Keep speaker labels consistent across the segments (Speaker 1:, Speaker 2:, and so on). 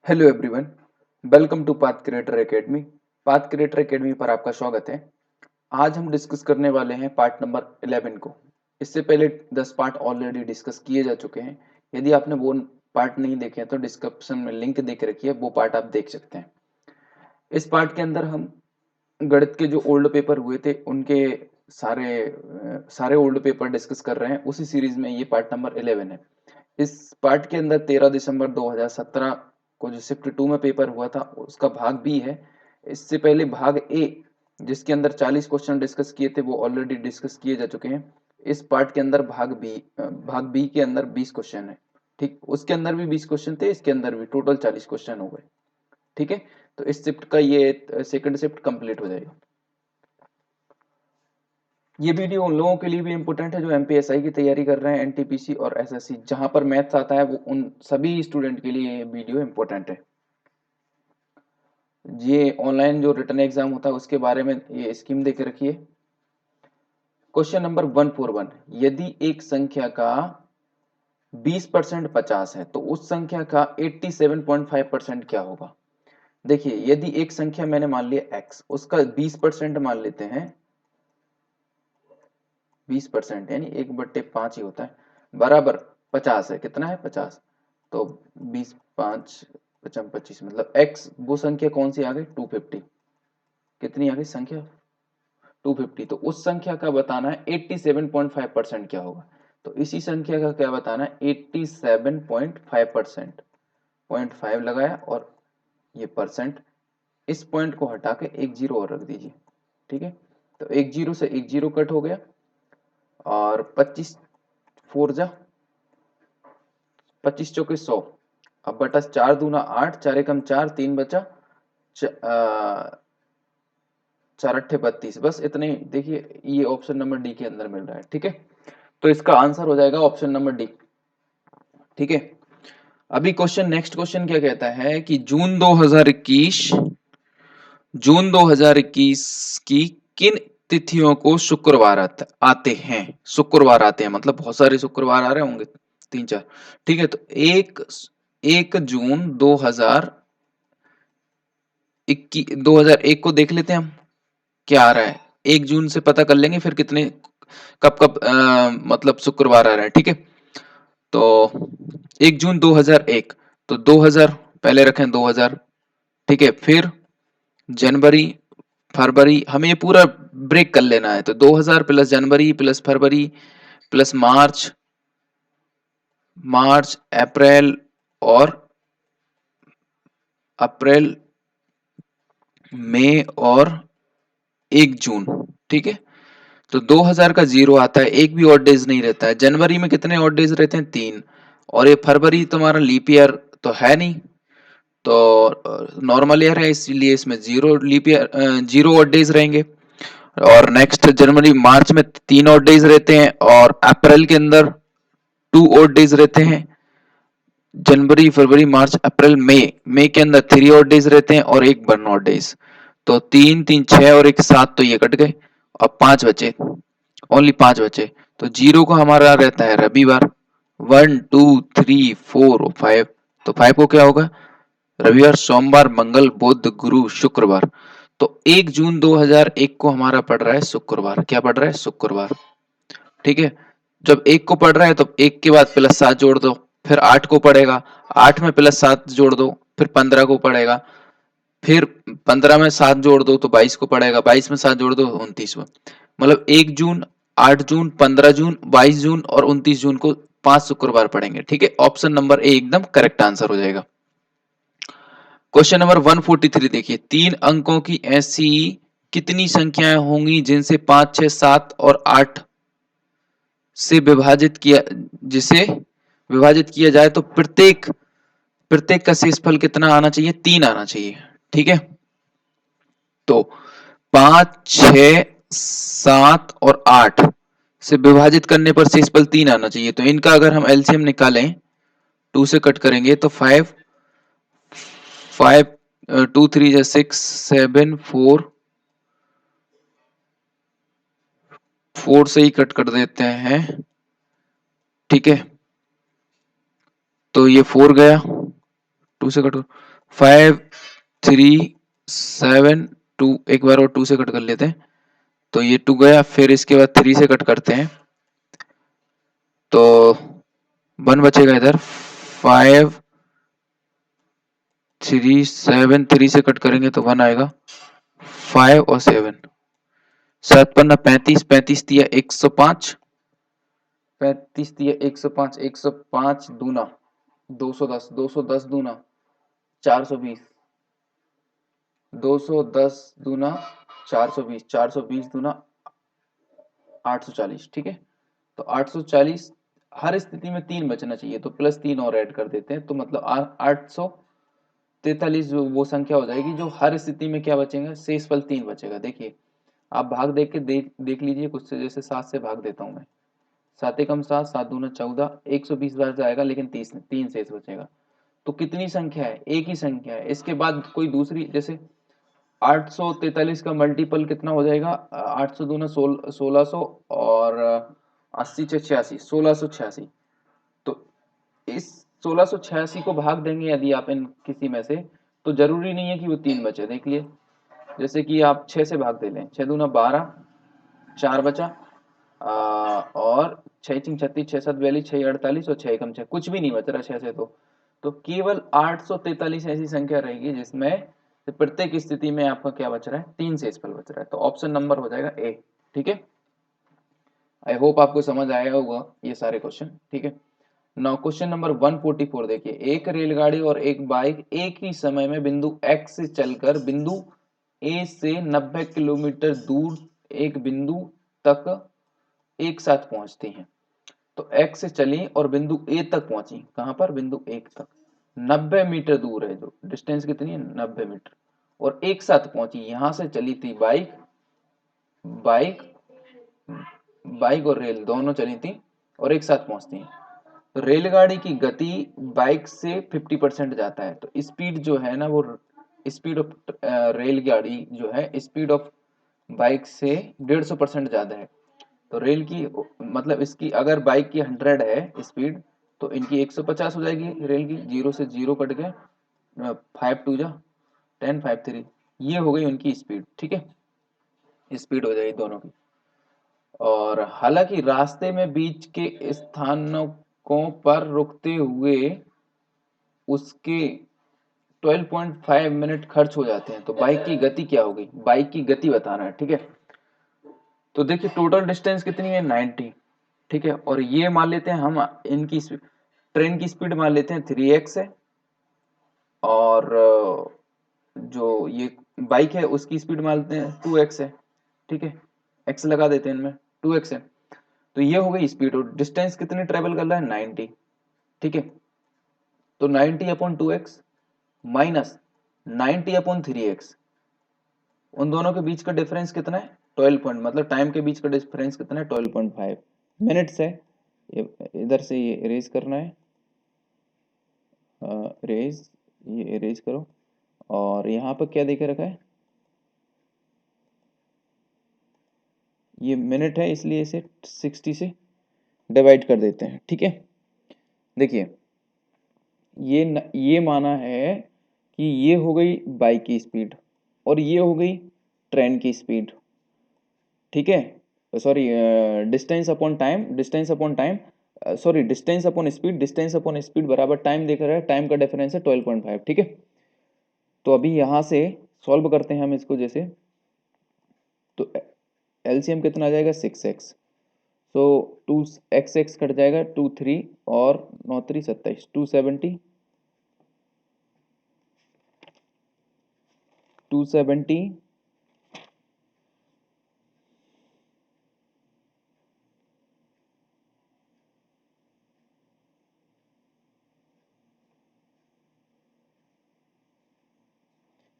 Speaker 1: Hello everyone, welcome to Path Creator Academy. Path Creator Academy पर आपका स्वागत है। आज हम डिस्कस करने वाले हैं पार्ट नंबर 11 को। इससे पहले 10 पार्ट ऑलरेडी डिस्कस किए जा चुके हैं। यदि आपने वो पार्ट नहीं देखे हैं तो डिस्क्रिप्शन में लिंक दे के रखी है, वो पार्ट आप देख सकते हैं। इस पार्ट के अंदर हम गणित के जो ओल्ड पेपर हुए थे उनके सारे ओल्ड पेपर डिस्कस कर रहे हैं। उसी सीरीज में ये पार्ट नंबर 11 है। इस पार्ट के अंदर 13 दिसंबर 2017 को जो शिफ्ट 2 में पेपर हुआ था उसका भाग बी है। इससे पहले भाग ए जिसके अंदर 40 क्वेश्चन डिस्कस किए थे वो ऑलरेडी डिस्कस किए जा चुके हैं। इस पार्ट के अंदर भाग बी के अंदर 20 क्वेश्चन है। ठीक, उसके अंदर भी 20 क्वेश्चन थे, इसके अंदर भी टोटल 40 क्वेश्चन हो गए। ठीक है, तो इस शिफ्ट का ये सेकंड शिफ्ट कंप्लीट हो जाएगा। ये वीडियो उन लोगों के लिए भी इम्पोर्टेंट है जो एमपीएसआई की तैयारी कर रहे हैं, एनटीपीसी और एसएससी जहां पर मैथ्स आता है, वो उन सभी स्टूडेंट के लिए ये वीडियो इम्पोर्टेंट है। ये ऑनलाइन जो रिटर्न एग्जाम होता है उसके बारे में ये स्कीम देके रखिए। क्वेश्चन नंबर 141, यदि एक संख्या का 20% 50 है तो उस संख्या का 87.5% क्या होगा। देखिए, यदि एक संख्या मैंने मान लिया x, उसका 20% मान लेते हैं। 20% यानी 1/5 ही होता है, बराबर 50 है। कितना है? 50। तो 20 5 पचम 25 मतलब x, वो संख्या कौन सी आ गई? 250। कितनी आ गई संख्या? 250। तो उस संख्या का बताना है 87.5% क्या होगा। तो इसी संख्या का क्या बताना है? 87.5%। 0.5 लगाया और ये परसेंट, इस पॉइंट को हटा के एक जीरो और रख दीजिए। ठीक है, तो एक जीरो से एक जीरो कट हो गया और 25 4 जा 25 चौके 100। अब बटा 4 दूना 8, 4 एकम 4, 3 बचा 4 अट्ठे 32। बस इतने ही। देखिए, ये ऑप्शन नंबर डी के अंदर मिल रहा है। ठीक है, तो इसका आंसर हो जाएगा ऑप्शन नंबर डी। ठीक है, अभी क्वेश्चन, नेक्स्ट क्वेश्चन क्या कहता है कि जून 2021 की किन तिथियों को शुक्रवार आते हैं। शुक्रवार आते हैं मतलब बहुत सारे शुक्रवार आ रहे होंगे, 3 4। ठीक है, तो एक 1 जून 2001 को देख लेते हैं हम क्या आ रहा है। 1 जून से पता कर लेंगे फिर कितने कब कब मतलब शुक्रवार आ रहा है। ठीक है, तो 1 जून 2001, तो 2000 पहले रखें 2000। ठीक है, फिर जनवरी फरवरी, हमें ये पूरा ब्रेक कर लेना है। तो 2000 प्लस जनवरी प्लस फरवरी प्लस मार्च, अप्रैल और अप्रैल मई और 1 जून। ठीक है, तो 2000 का जीरो आता है, एक भी ऑड डेज नहीं रहता है। जनवरी में कितने ऑड डेज रहते हैं? 3। और ये फरवरी तुम्हारा लीप ईयर तो है नहीं, तो नॉर्मल ईयर है, इसीलिए इसमें जीरो ऑड डेज रहेंगे। और नेक्स्ट जनवरी मार्च में 3 ऑड डेज रहते हैं और अप्रैल के अंदर 2 ऑड डेज रहते हैं। जनवरी फरवरी मार्च अप्रैल मई के अंदर 3 ऑड डेज रहते हैं और एक 1 ऑड डेज। तो 3 3 6 और एक 7, तो ये कट गए और 5 बचे, ओनली 5 बचे। तो जीरो को हमारा रहता है रविवार। 1 2 3 4 और 5, तो 5 को क्या होगा? रविवार, सोमवार, मंगल, बुध, गुरु, शुक्रवार। तो 1 जून 2001 को हमारा पड़ रहा है शुक्रवार। क्या पड़ रहा है? शुक्रवार। ठीक है, जब एक को पढ़ रहा है तो एक के बाद +7 जोड़ दो, फिर 8 को पढ़ेगा, 8 में +7 जोड़ दो, फिर 15 को पढ़ेगा, फिर 15 में 7 जोड़ दो तो 22 को पढ़ेगा, 22 में 7 जोड़ दो 29 को। मतलब 1 जून, 8 जून, 15 जून, 22 जून और 29 जून को 5 शुक्रवार पढ़ेंगे। ठीक है, ऑप्शन नंबर ए एकदम करेक्ट आंसर हो जाएगा। क्वेश्चन नंबर 143 देखिए, 3 अंकों की ऐसी कितनी संख्याएं होंगी जिनसे 5 6 7 और 8 से जिसे विभाजित किया जाए तो प्रत्येक प्रत्येक का शेषफल कितना आना चाहिए? 3 आना चाहिए। ठीक है, तो 5 6 7 और 8 से विभाजित करने पर शेषफल 3 आना चाहिए। तो इनका अगर हम एलसीएम निकालें, 2 से कट करेंगे तो 5 5 2 3 6 7 4 4 से ही कट कर देते हैं। ठीक है, तो ये 4 गया, 2 से कट 5 3 7 2, एक बार और 2 से कट कर लेते हैं, तो ये 2 गया, फिर इसके बाद 3 से कट करते हैं तो 1 बचेगा इधर। 5 3 7, 3 से कट करेंगे तो 1 आएगा। 5 और 7, 7 पन्ना 35, 35 दिया 105, 35 दिया 105, 105 दूना 210, 210 दूना 420, 210 दूना 420, 420 दूना 840। ठीक है, तो 840, हर स्थिति में 3 बचना चाहिए, तो प्लस 3 और ऐड कर देते हैं, तो मतलब 843 वो संख्या हो जाएगी जो हर स्थिति में क्या बचेगा, शेषफल 3 बचेगा। देखिए आप भाग देख के देख लीजिए कुछ से, जैसे 7 से भाग देता हूँ मैं, 7 एकम 7, 7 दूना 14, 120 बार जाएगा लेकिन 3 शेष बचेगा। तो कितनी संख्या है, एक ही संख्या है, इसके बाद कोई दूसरी, जैसे 843 का मल्टीपल कितना हो जाएगा, 800 दूना 1600 और 80 से 86, 1686। तो इस 1686 को भाग देंगे यदि आप इन किसी में से, तो जरूरी नहीं है कि वो 3 बचे। देख लिए, जैसे कि आप 6 से भाग दे लें, 6 दूना 12, 4 बचा, और 6 चिंग 36, 6 7 42, 6 48 और 6 एकम 6, कुछ भी नहीं बच रहा 6 से। तो केवल 843 ऐसी संख्या रहेगी जिसमें प्रत्येक स्थिति में आपका क्या बच रहा है, 3 शेषफल बच रहा है। तो ऑप्शन नंबर हो जाएगा ए। ठीक है, आई होप आपको समझ आया होगा ये सारे क्वेश्चन। ठीक है, नाउ क्वेश्चन नंबर 144 देखिए, एक रेलगाड़ी और एक बाइक एक ही समय में बिंदु एक्स से चलकर बिंदु ए से 90 किलोमीटर दूर एक बिंदु तक एक साथ पहुंचती हैं। तो एक्स से चली और बिंदु ए तक पहुंची, कहां पर, बिंदु एक तक, 90 मीटर दूर है, जो डिस्टेंस कितनी है, 90 मीटर, और एक साथ पहुंची। यहां से चली थी बाइक, बाइक बाइक और रेल दोनों चली थी और एक साथ पहुंचती हैं। तो रेलगाड़ी की गति बाइक से 50% जाता है, तो स्पीड जो है ना वो, स्पीड ऑफ रेलगाड़ी जो है स्पीड ऑफ बाइक से 150% ज्यादा है। तो रेल की, मतलब इसकी अगर बाइक की 100 है स्पीड, तो इनकी 150 हो जाएगी रेल की, 0 से 0 कट गया, 5 2 जा 10, 5 3, ये हो गई उनकी स्पीड। ठीक है, स्पीड हो जाएगी दोनों की। और हालांकि रास्ते में बीच के स्थानों पर रुकते हुए उसके 12.5 मिनट खर्च हो जाते हैं। तो बाइक की गति क्या होगी, बाइक की गति बताना है। ठीक है, तो देखिए टोटल डिस्टेंस कितनी है, 90। ठीक है, और ये मान लेते हैं हम इनकी ट्रेन की स्पीड मान लेते हैं 3x है, और जो ये बाइक है उसकी स्पीड मान लेते हैं 2x है। ठीक है, x लगा देते हैं इनमें, 2x है। तो ये हो गई स्पीड, और डिस्टेंस कितनी ट्रेवल कर रहा है, 90। ठीक है, तो 90 upon 2x minus 90 upon 3x, उन दोनों के बीच का डिफरेंस कितना है, 12 पॉइंट, मतलब टाइम के बीच का डिफरेंस कितना है, 12.5 मिनट्स है। इधर से ये इरेज करना है, इरेज, ये इरेज करो, और यहाँ पर क्या देके रखा है, ये मिनट है इसलिए इसे 60 से डिवाइड कर देते हैं। ठीक है, देखिए ये माना है कि ये हो गई बाइक की स्पीड और ये हो गई ट्रेन की स्पीड। ठीक है, sorry, distance upon time, distance upon time, sorry distance upon speed, distance upon speed बराबर टाइम देख रहा है, टाइम का डिफरेंस है 12.5। ठीक है, तो अभी यहाँ से सॉल्व करते हैं हम इसको, जैसे तो एलसीएम कितना आ जाएगा, 6x, सो 2x कट जाएगा, 2 3 और 9 3 27, 270, 270,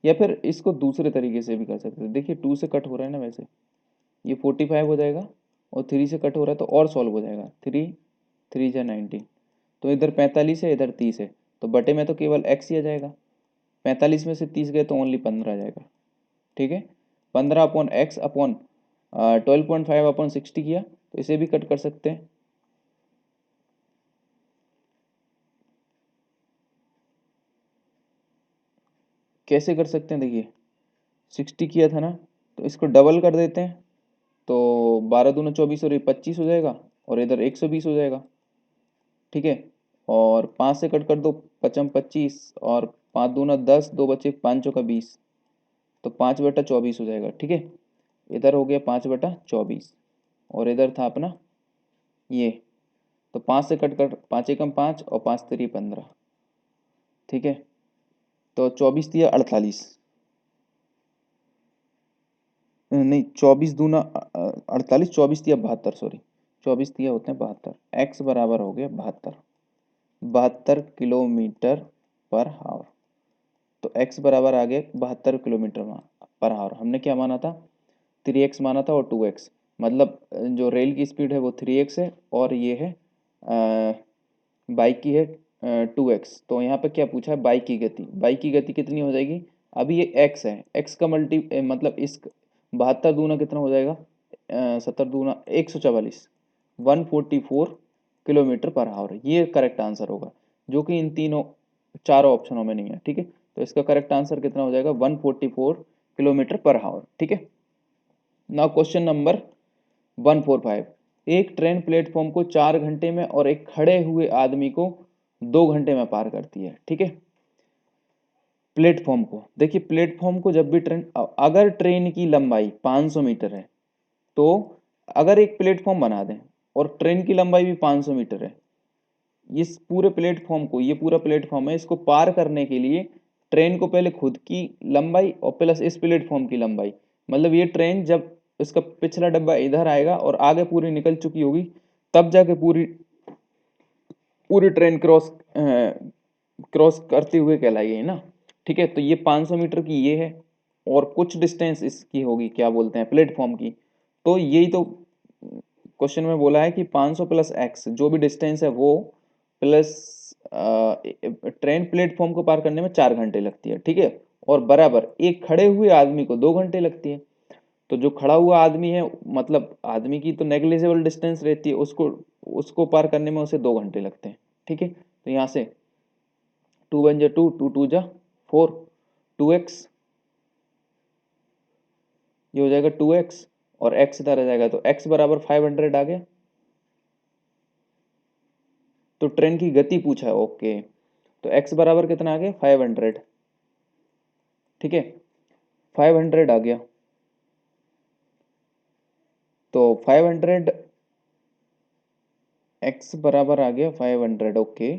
Speaker 1: या फिर इसको दूसरे तरीके से भी कर सकते हैं। देखिए 2 से कट हो रहा है ना, वैसे ये 45 हो जाएगा, और 3 से कट हो रहा है तो और सॉल्व हो जाएगा, 3 3 जा 19, तो इधर 45 है, इधर 30 है, तो बटे में तो केवल x ही आ जाएगा, 45 में से 30 गए तो ओनली 15 आ जाएगा। ठीक है, 15 अपॉन एक्स अपॉन 12.5 अपॉन 60 किया, तो इसे भी कट कर सकते हैं। कैसे कर सकते हैं, देखिए 60 किया था ना, तो इसको डबल कर देते हैं, तो 12 दूना 24 और ये 25 हो जाएगा, और इधर 120 हो जाएगा, ठीक है। और 5 से कट कर दो, 25 और 5 दूना 10, 2 बचे 5 चौका 20, तो 5/24 हो जाएगा, ठीक है। इधर हो गया 5/24, और इधर था अपना ये, तो 5 से कट कर 5 एकम 5 और 5 3 15, ठीक है। तो 24 दिया 48, नहीं 24 दूना 48, 24 दिया 72, सॉरी 24 दिया होते हैं 72, एक्स बराबर हो गया 72, 72 किलोमीटर पर हावर। तो एक्स बराबर आ गया 72 किलोमीटर पर हावर। हमने क्या माना था, 3x माना था और 2x, मतलब जो रेल की स्पीड है वो 3x है, और ये है बाइक की है 2x। तो यहाँ पे क्या पूछा है, बाइक की गति, बाइक की गति कितनी हो जाएगी, अभी ये x है, x का मतलब इस 72 दूना कितना हो जाएगा, 70 दूना 144, 144 किलोमीटर पर आवर, ये करेक्ट आंसर होगा, जो कि इन तीनों चारों ऑप्शनों में नहीं है, ठीक है। तो इसका करेक्ट आंसर कितना हो जाएगा, 144 किलोमीटर पर आवर, ठीक है। नाउ क्वेश्चन नंबर 145, एक ट्रेन प्लेटफॉर्म को 4 घंटे में और एक खड़े हुए आदमी को 2 घंटे में पार करती है, ठीक है। प्लेटफॉर्म को देखिए, प्लेटफॉर्म को जब भी ट्रेन, अगर ट्रेन की लंबाई 500 मीटर है, तो अगर एक प्लेटफॉर्म बना दें और ट्रेन की लंबाई भी 500 मीटर है, इस पूरे प्लेटफॉर्म को, ये पूरा प्लेटफॉर्म है, इसको पार करने के लिए ट्रेन को पहले खुद की लंबाई और प्लस इस प्लेटफॉर्म की लंबाई, मतलब ये ट्रेन जब इसका पिछला डब्बा इधर आएगा और आगे पूरी निकल चुकी होगी, तब जाके पूरी पूरी ट्रेन क्रॉस करते हुए कहलाएगी ना, ठीक है। तो ये 500 मीटर की ये है, और कुछ डिस्टेंस इसकी होगी, क्या बोलते हैं, प्लेटफॉर्म की। तो यही तो क्वेश्चन में बोला है कि 500 प्लस एक्स, जो भी डिस्टेंस है वो, प्लस ट्रेन प्लेटफॉर्म को पार करने में 4 घंटे लगती है, ठीक है। और बराबर एक खड़े हुए आदमी को 2 घंटे लगती है। तो जो खड़ा हुआ आदमी है, मतलब आदमी की तो नेग्लिजिबल डिस्टेंस रहती है, उसको उसको पार करने में उसे 2 घंटे लगते हैं, ठीक है। तो यहाँ से 2 1 जा 2, 2 2 जा 4, 2x, ये हो जाएगा 2x, और x इधर आ जाएगा, तो x बराबर 500 आ गया। तो ट्रेन की गति पूछा है, ओके, तो x बराबर कितना आ गया, 500, ठीक है, 500 आ गया। तो 500 x बराबर आ गया 500, ओके।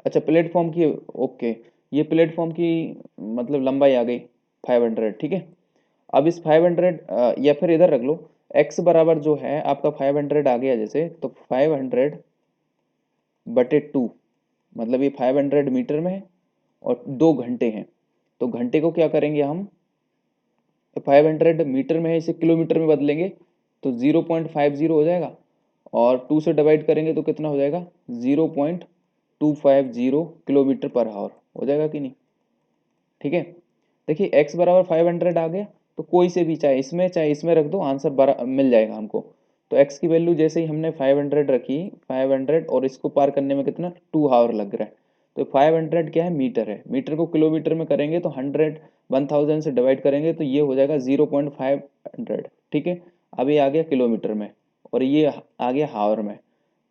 Speaker 1: अच्छा प्लेटफॉर्म की, ओके, ये प्लेटफॉर्म की मतलब लंबाई आ गई 500, ठीक है। अब इस 500 या फिर इधर रख लो, x बराबर जो है आपका 500 आ गया जैसे, तो 500/2, मतलब ये 500 मीटर में है और 2 घंटे हैं, तो घंटे को क्या करेंगे हम, 500 मीटर में है, इसे किलोमीटर में बदलेंगे तो 0.50 हो जाएगा, और 2 से डिवाइड करेंगे तो कितना हो जाएगा, 0.250 किलोमीटर पर आवर हो जाएगा कि नहीं, ठीक है। देखिए x बराबर 500 आ गया, तो कोई से भी चाहे इसमें रख दो, आंसर बरा मिल जाएगा हमको। तो x की वैल्यू जैसे ही हमने 500 रखी, 500, और इसको पार करने में कितना 2 आवर लग रहा है, तो 500 क्या है, मीटर है, मीटर को किलोमीटर में करेंगे तो 1000 से डिवाइड करेंगे तो ये हो जाएगा 0.500, ठीक है। अब ये आ गया किलोमीटर में, और ये आ गया हावर में,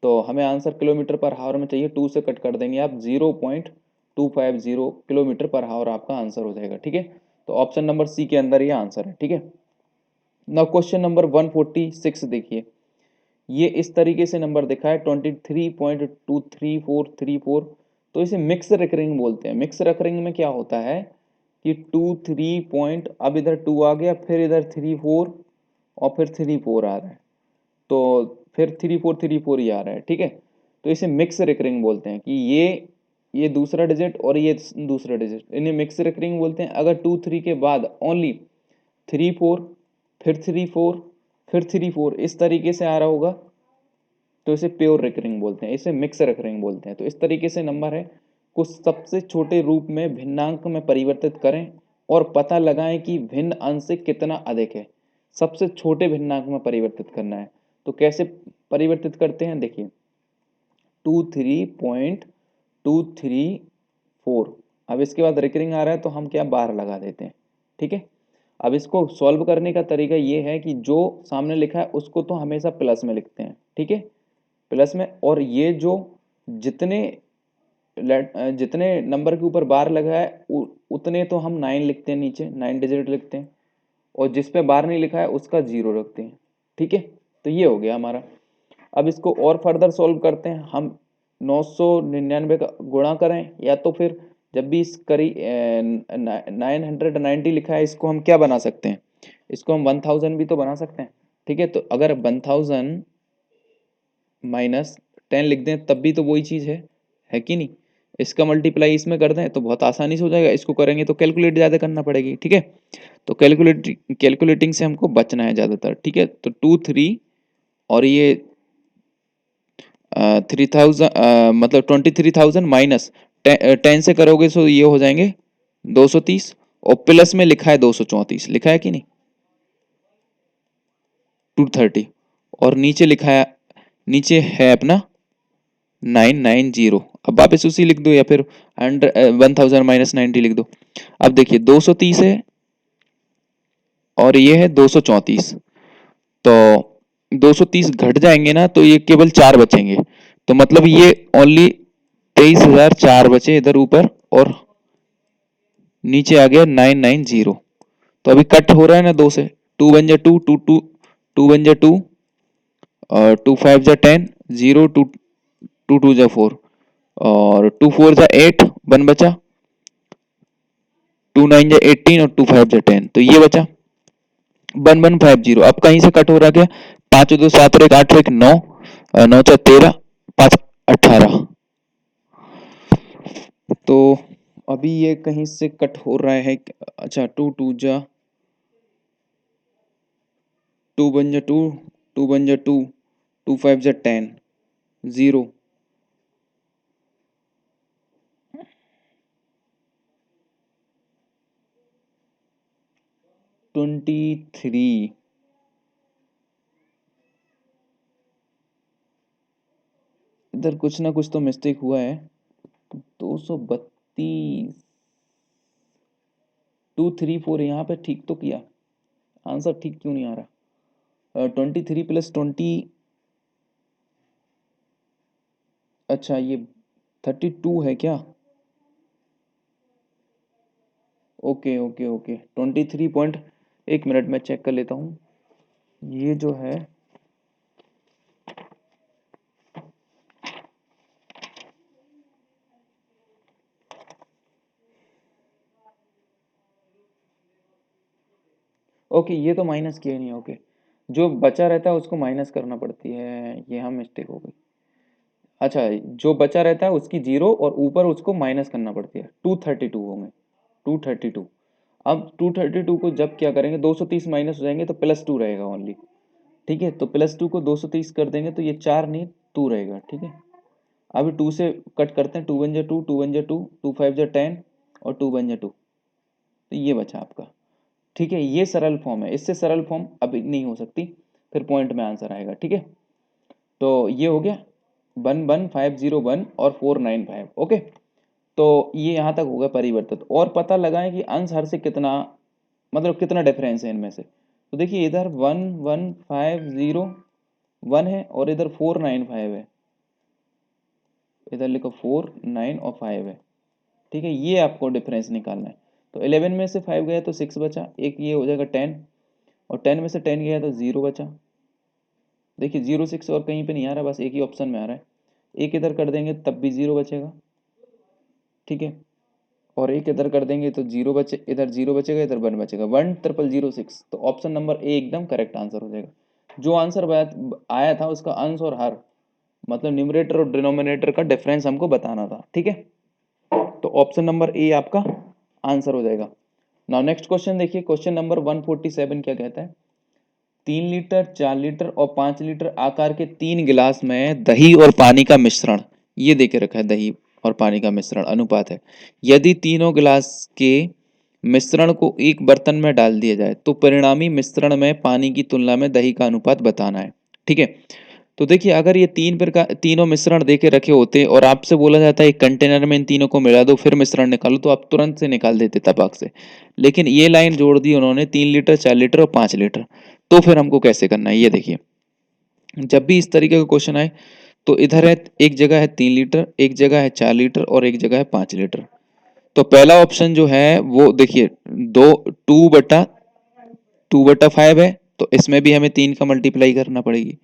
Speaker 1: तो हमें आंसर किलोमीटर पर हावर में चाहिए, 2 से कट कर देंगे आप, 0.250 किलोमीटर पर हावर आपका आंसर हो जाएगा, ठीक है। तो ऑप्शन नंबर सी के अंदर ये आंसर है, ठीक है। नाउ क्वेश्चन नंबर 146 देखिए, ये इस तरीके से नंबर दिखा है 23.23434, तो इसे मिक्स रेकरिंग बोलते हैं। मिक्स रेकरिंग में क्या होता है कि 2 3 पॉइंट, अब इधर 2 आ गया, फिर इधर 3 4, और फिर 3 4 आ रहा है, तो फिर 3 4 3 4 ही आ रहा है, ठीक है। तो इसे मिक्स रिकरिंग बोलते हैं कि ये दूसरा डिजिट और ये दूसरा डिजिट, इन्हें मिक्स रिकरिंग बोलते हैं। अगर 2 3 के बाद ओनली 3 4, फिर 3 4, फिर 3 4 इस तरीके से आ रहा होगा, तो इसे प्योर रिकरिंग बोलते हैं, इसे मिक्स रिकरिंग बोलते हैं। तो इस तरीके से नंबर है को सबसे छोटे रूप में भिन्नांक में परिवर्तित करें और पता लगाएं कि भिन्न अंश से कितना अधिक है। सबसे छोटे भिन्नांक में परिवर्तित करना है, तो कैसे परिवर्तित करते हैं, देखिए 23.234, अब इसके बाद रिकरिंग आ रहा है तो हम क्या बार लगा देते हैं, ठीक है। अब इसको सॉल्व करने का तरीका ये है कि जो सामने लिखा है उसको तो हमेशा प्लस में लिखते हैं, ठीक है, प्लस में, और ये जो जितने जितने नंबर के ऊपर बार लगा है उतने तो हम 9 लिखते हैं, नीचे 9 डिजिट लिखते हैं, और जिस पे बार नहीं लिखा है उसका 0 रखते हैं, ठीक है। तो ये हो गया हमारा। अब इसको और फर्दर सॉल्व करते हैं हम। 999 का गुणा करें, या तो फिर जब भी इस करी 990 लिखा है इसको हम क्या बना सकते हैं, इसको हम 1000 भी तो बना सकते हैं, ठीक है। तो अगर 1000 माइनस 10 लिख दें तब भी तो वही चीज़ है कि नहीं। इसका मल्टीप्लाई इसमें कर दें तो बहुत आसानी से हो जाएगा, इसको करेंगे तो कैलकुलेट ज़्यादा करना पड़ेगी, ठीक है। तो कैलकुलेटिंग से हमको बचना है ज़्यादातर, ठीक है। तो 2 3 और ये 3000 मतलब 23,000 माइनस 10 से करोगे तो ये हो जाएंगे 230, और प्लस में लिखा है 234, लिखा है कि नहीं, 230, और नीचे लिखा है, नीचे है अपना 990। अब वापस उसी लिख दो, या फिर 1000 माइनस 90 लिख दो। अब देखिए 230 है और ये है 234, तो 230 घट जाएंगे ना तो ये केवल 4 बचेंगे, तो मतलब ये ओनली 23,004 बचे इधर ऊपर, और नीचे आ गया 990। तो अभी कट हो रहा है ना 2 से, 2 बन जा 2, 2 2, 2 बन जा 2, और 2 5 जा 10, 0 2, 2 2 जा 4, और 2 4 जा 8, 1 बचा, 2 9 जा 18, और 2 5 जा 10, तो ये बचा 1150। अब कहीं से कट हो रहा क्या, 5 2 7 और 1 8 1 9, 9 4 13, 5 18, तो अभी ये कहीं से कट हो रहा है। अच्छा 2 2 जा 2 बन जा 2, 2 बन जा 2, 2 5 जा 10, 0, 23, इधर कुछ ना कुछ तो मिस्टेक हुआ है। 232, 234 यहाँ पे ठीक तो किया, आंसर ठीक क्यों नहीं आ रहा। 23 प्लस 20, अच्छा ये 32 है क्या, ओके ओके ओके, 23 पॉइंट, एक मिनट में चेक कर लेता हूँ, ये जो है ओके, ये तो माइनस किया ही नहीं, ओके, जो बचा रहता है उसको माइनस करना पड़ती है, ये हम मिस्टेक हो गई। अच्छा, जो बचा रहता है उसकी 0 और ऊपर उसको माइनस करना पड़ती है, 232 होंगे, 232। अब 232 को जब क्या करेंगे, 230 माइनस हो जाएंगे तो +2 रहेगा ओनली, ठीक है। तो +2 को 230 कर देंगे तो ये 4 नहीं 2 रहेगा, ठीक है। अभी 2 से कट करते हैं, 2 बन जा 2, 2 बन जा 2, 2 5 जा 10, और 2 बन जा 2, तो ये बचा आपका, ठीक है। ये सरल फॉर्म है, इससे सरल फॉर्म अभी नहीं हो सकती, फिर पॉइंट में आंसर आएगा, ठीक है। तो ये हो गया 11501 और 495, ओके। तो ये यहाँ तक हो गया परिवर्तित, और पता लगाएं कि अंश हर से कितना, मतलब कितना डिफरेंस है इनमें से। तो देखिए इधर 11501 है और इधर 495 है, इधर लिखो 4 9 और 5 है, ठीक है। ये आपको डिफरेंस निकालना है। तो 11 में से 5 गया तो 6 बचा, एक ये हो जाएगा 10, और 10 में से 10 गया तो 0 बचा। देखिए 0 6 और कहीं पे नहीं आ रहा, बस एक ही ऑप्शन में आ रहा है, एक इधर कर देंगे तब भी 0 बचेगा, ठीक है। और एक इधर कर देंगे तो 0 बचे, इधर 0 बचेगा, इधर 1 बचेगा, 10006, तो ऑप्शन नंबर ए एकदम करेक्ट आंसर हो जाएगा। जो आंसर आया था उसका अंश और हर, मतलब न्यूमरेटर और डिनोमिनेटर का डिफरेंस हमको बताना था, ठीक है। तो ऑप्शन नंबर ए आपका आंसर हो जाएगा। नाउ नेक्स्ट क्वेश्चन देखिए, क्वेश्चन नंबर 147 क्या कहता है, 3 लीटर, 4 लीटर और 5 लीटर आकार के 3 गिलास में दही और पानी का मिश्रण, ये देके रखा है, दही और पानी का मिश्रण अनुपात है। यदि तीनों गिलास के मिश्रण को एक बर्तन में डाल दिया जाए तो परिणामी मिश्रण में पानी की तुलना में दही का अनुपात बताना है, ठीक है। तो देखिए अगर ये तीनों मिश्रण दे के रखे होते और आपसे बोला जाता है एक कंटेनर में इन तीनों को मिला दो फिर मिश्रण निकालो, तो आप तुरंत से निकाल देते तपाक से। लेकिन ये लाइन जोड़ दी उन्होंने 3 लीटर, 4 लीटर और 5 लीटर। तो फिर हमको कैसे करना है ये देखिए, जब भी इस तरीके का क्वेश्चन आए तो इधर है एक जगह है 3 लीटर, एक जगह है 4 लीटर और एक जगह है 5 लीटर। तो पहला ऑप्शन जो है वो देखिए दो 2/5 है, तो इसमें भी हमें 3 का मल्टीप्लाई करना पड़ेगी।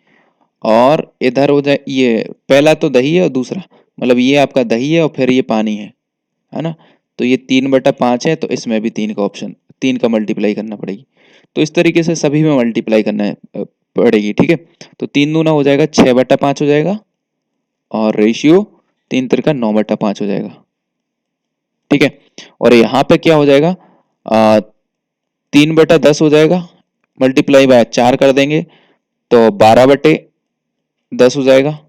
Speaker 1: और इधर हो जाए ये पहला तो दही है और दूसरा मतलब ये आपका दही है और फिर ये पानी है ना। तो ये 3/5 है, तो इसमें भी 3 का मल्टीप्लाई करना पड़ेगी। तो इस तरीके से सभी में मल्टीप्लाई करना है पड़ेगी, ठीक है। तो 3 दूना हो जाएगा 6/5 हो जाएगा और रेशियो 3 तिरका 9/5 हो जाएगा, ठीक है। और यहाँ पे क्या हो जाएगा 3/10 हो जाएगा, मल्टीप्लाई बाय 4 कर देंगे तो 12/10 हो जाएगा,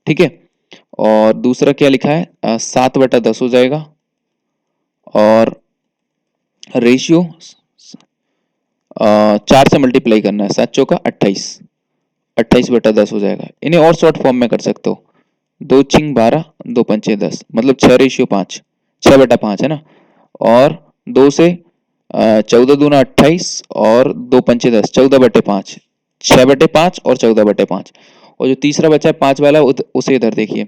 Speaker 1: ठीक है। और दूसरा क्या लिखा है 7/10 हो जाएगा और रेशियो 4 से मल्टीप्लाई करना है, 7 चौका 28, 28/10 हो जाएगा। इन्हें और शॉर्ट फॉर्म में कर सकते हो, 2 छिंग 12, 2 पंचे 10, मतलब 6/5, 6/5 है ना। और 2 से 14 दूना 28 और 2 पंचे 10, 14/5, 6/5 और 14/5। और जो तीसरा बचा है 5 वाला उसे इधर देखिए,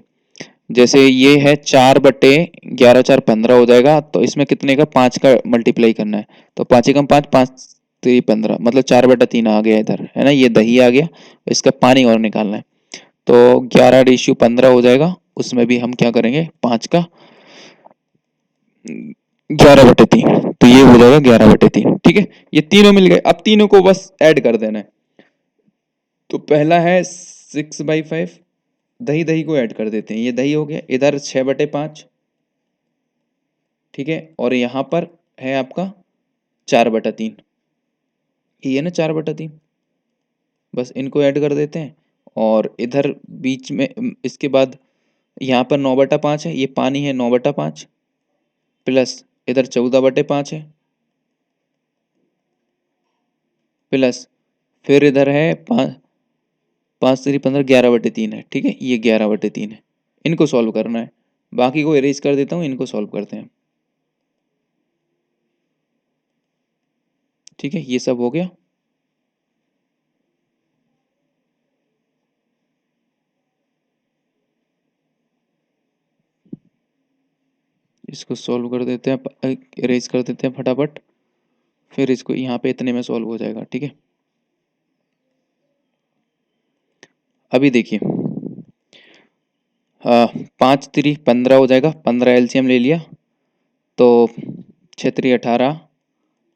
Speaker 1: जैसे ये है 4/11 4 15 हो जाएगा, तो इसमें कितने का 5 का मल्टीप्लाई करना है, तो 5 एकम 5, 5 3 15, मतलब 4/3 आ गया इधर, है ना। ये दही आ गया, इसका पानी और निकालना है, तो 11/15 हो जाएगा। उसमें भी हम क्या करेंगे 5 का 11/3, तो ये हो जाएगा 11/3, ठीक है। ये तीनों मिल गए, अब तीनों को बस ऐड कर देना है। तो पहला है 6/5, दही दही को ऐड कर देते हैं, ये दही हो गया, इधर 6/5, ठीक है। और यहाँ पर है आपका 4/3, ये है ना 4/3, बस इनको ऐड कर देते हैं। और इधर बीच में इसके बाद यहाँ पर 9/5 है, ये पानी है 9/5, प्लस इधर 14/5 है, प्लस फिर इधर है 5 5 3 15, 11/3 है, ठीक है। ये 11/3 है, इनको सॉल्व करना है। बाकी को इरेज कर देता हूँ, इनको सॉल्व करते हैं, ठीक है। ये सब हो गया। इसको सॉल्व कर देते हैं, इरेज कर देते हैं फटाफट, फिर इसको यहाँ पे इतने में सॉल्व हो जाएगा, ठीक है। अभी देखिए 5 3 15 हो जाएगा, 15 एलसीएम ले लिया, तो 6 3 18,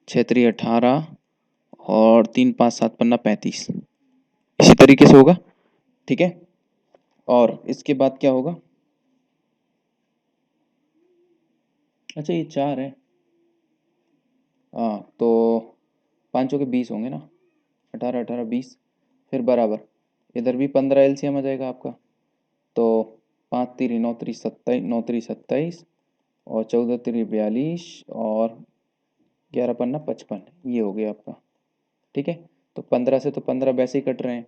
Speaker 1: 6 3 18 और 3 5 7 15 35, इसी तरीके से होगा, ठीक है। और इसके बाद क्या होगा, अच्छा ये 4 है, हाँ तो 5 के 20 होंगे ना, 18 18 20, फिर बराबर इधर भी 15 एलसीएम आ जाएगा आपका, तो 5 3 9 3 27, 9 3 27 और 14 3 42 और 11 पन्ना 55, ये हो गया आपका, ठीक है। तो 15 से तो 15 वैसे ही कट रहे हैं,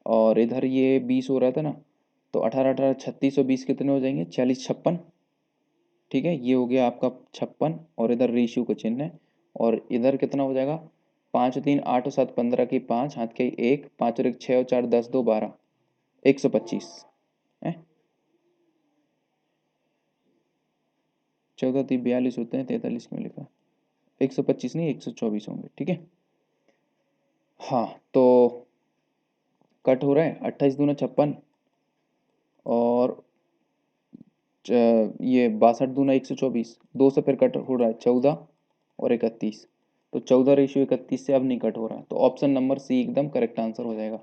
Speaker 1: और इधर ये 20 हो रहा था ना, तो 18 18 36 और 20 कितने हो जाएंगे 40 56, ठीक है। ये हो गया आपका 56, और इधर रेशियो का चिन्ह है, और इधर कितना हो जाएगा 5 3 8 और 7 15 की 5 हाथ के 1, 5 और 1 6 और 4 10 2 12, 125 है, 14 3 42 होते हैं, 43 में लिखा, 125 नहीं 124 होंगे, ठीक है। हाँ तो कट हो रहा है 28 दूना 56 और ये 62 दूना 124, 2 से फिर कट हो रहा है 14 और 31, तो 14/31 से अब नहीं कट हो रहा है, तो ऑप्शन नंबर सी एकदम करेक्ट आंसर हो जाएगा,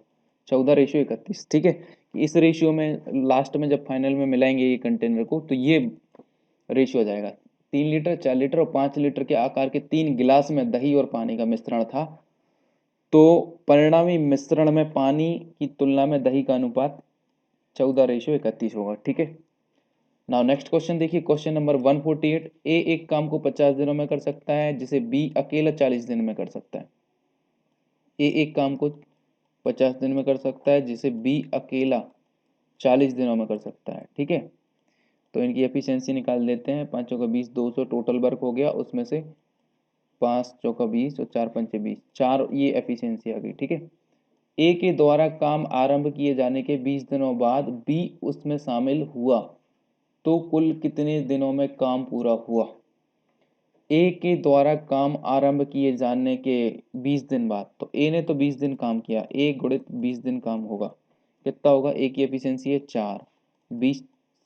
Speaker 1: 14/31, ठीक है। इस रेशियो में लास्ट में जब फाइनल में मिलाएंगे ये कंटेनर को, तो ये रेशियो आ जाएगा, 3 लीटर 4 लीटर और 5 लीटर के आकार के 3 गिलास में दही और पानी का मिश्रण था, तो परिणामी मिश्रण में पानी की तुलना में दही का अनुपात 14/31 होगा, ठीक है। नाउ नेक्स्ट क्वेश्चन देखिए, क्वेश्चन नंबर 148, ए एक काम को 50 दिनों में कर सकता है जिसे बी अकेला 40 दिन में कर सकता है। ए एक काम को 50 दिन में कर सकता है, जिसे बी अकेला 40 दिनों में कर सकता है। ठीक है, तो इनकी एफिशिएंसी निकाल लेते हैं। 5 चौका 20, 200 टोटल वर्क हो गया, उसमें से 5 चौका 20 और 4 पंचे 20, 4 ये एफिशिएंसी आ गई। ठीक है, ए के द्वारा काम आरंभ किए जाने के 20 दिनों बाद बी उसमें शामिल हुआ तो कुल कितने दिनों में काम पूरा हुआ? ए के द्वारा काम आरंभ किए जाने के 20 दिन बाद, तो ए ने तो 20 दिन काम किया, ए गुणित 20 दिन काम होगा, कितना होगा? ए की एफिशिएंसी है 4, 20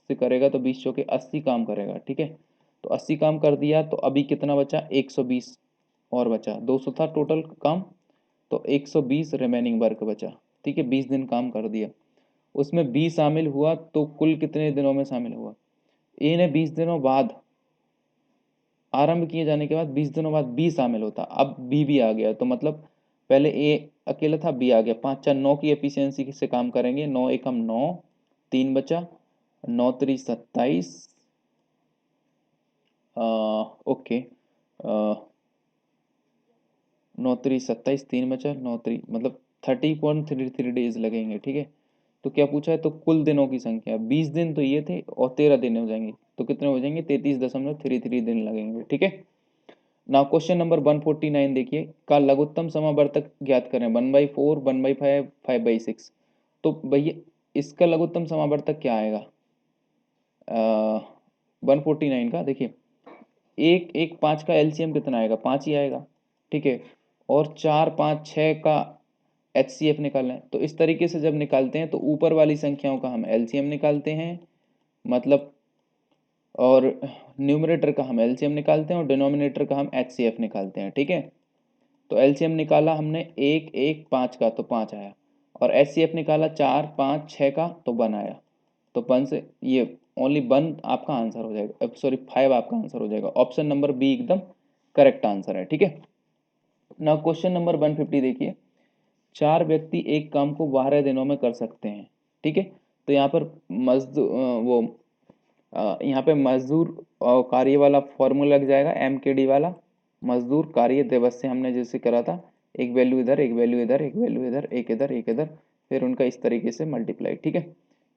Speaker 1: से करेगा तो 20 चौके 80 काम करेगा। ठीक है, तो 80 काम कर दिया, तो अभी कितना बचा? 120 और बचा, 200 था टोटल काम, तो 120 रिमेनिंग वर्क बचा। ठीक है, 20 दिन काम कर दिया, उसमें बी शामिल हुआ तो कुल कितने दिनों में शामिल हुआ? ए ने 20 दिनों बाद, आरंभ किए जाने के बाद 20 दिनों बाद बी शामिल होता, अब बी भी आ गया, तो मतलब पहले ए अकेला था, बी आ गया। 5 4 9 की एफिशिएंसी से काम करेंगे, 9 एकम 9, 3 बचा, 9 3 27, ओके, 9 3 27, 3 बचा, 9 3 मतलब 30.33 डेज लगेंगे। ठीक है, तो क्या पूछा है? तो कुल दिनों की संख्या, 20 दिन तो ये थे और 13 दिन हो जाएंगे, तो कितने हो जाएंगे? 33.33 दिन लगेंगे। ठीक है, नाउ क्वेश्चन नंबर 149 देखिए, का लघुत्तम समावर्तक ज्ञात करें। 1/4, 1/5, 5/6। तो भैया इसका लघुत्तम समावर्तक क्या आएगा? 149 का देखिए, एक एक 5 का एलसीएम कितना आएगा? 5 ही आएगा। ठीक है, और 4 5 6 का एचसीएफ निकालना है, तो इस तरीके से जब निकालते हैं तो ऊपर वाली संख्याओं का हम एलसीएम निकालते हैं, मतलब, और न्यूमरेटर का हम एलसीएम निकालते हैं और डिनोमिनेटर का हम एचसीएफ निकालते हैं। ठीक है, तो एलसीएम निकाला हमने एक एक 5 का, तो 5 आया, और एचसीएफ निकाला 4 5 6 का, तो 1 आया। तो 1 से ये ओनली 1 आपका आंसर हो जाएगा, सॉरी 5 आपका आंसर हो जाएगा। ऑप्शन नंबर बी एकदम करेक्ट आंसर है। ठीक है, ना क्वेश्चन नंबर 150 देखिए, 4 व्यक्ति एक काम को 12 दिनों में कर सकते हैं। ठीक है, तो यहाँ पर मजदूर वो यहाँ पे मजदूर और कार्य वाला फॉर्मूला लग जाएगा, एम के डी वाला। मजदूर कार्य दिवस से हमने जैसे करा था, एक वैल्यू इधर, एक वैल्यू इधर, एक वैल्यू इधर, एक इधर, एक इधर, फिर उनका इस तरीके से मल्टीप्लाई। ठीक है,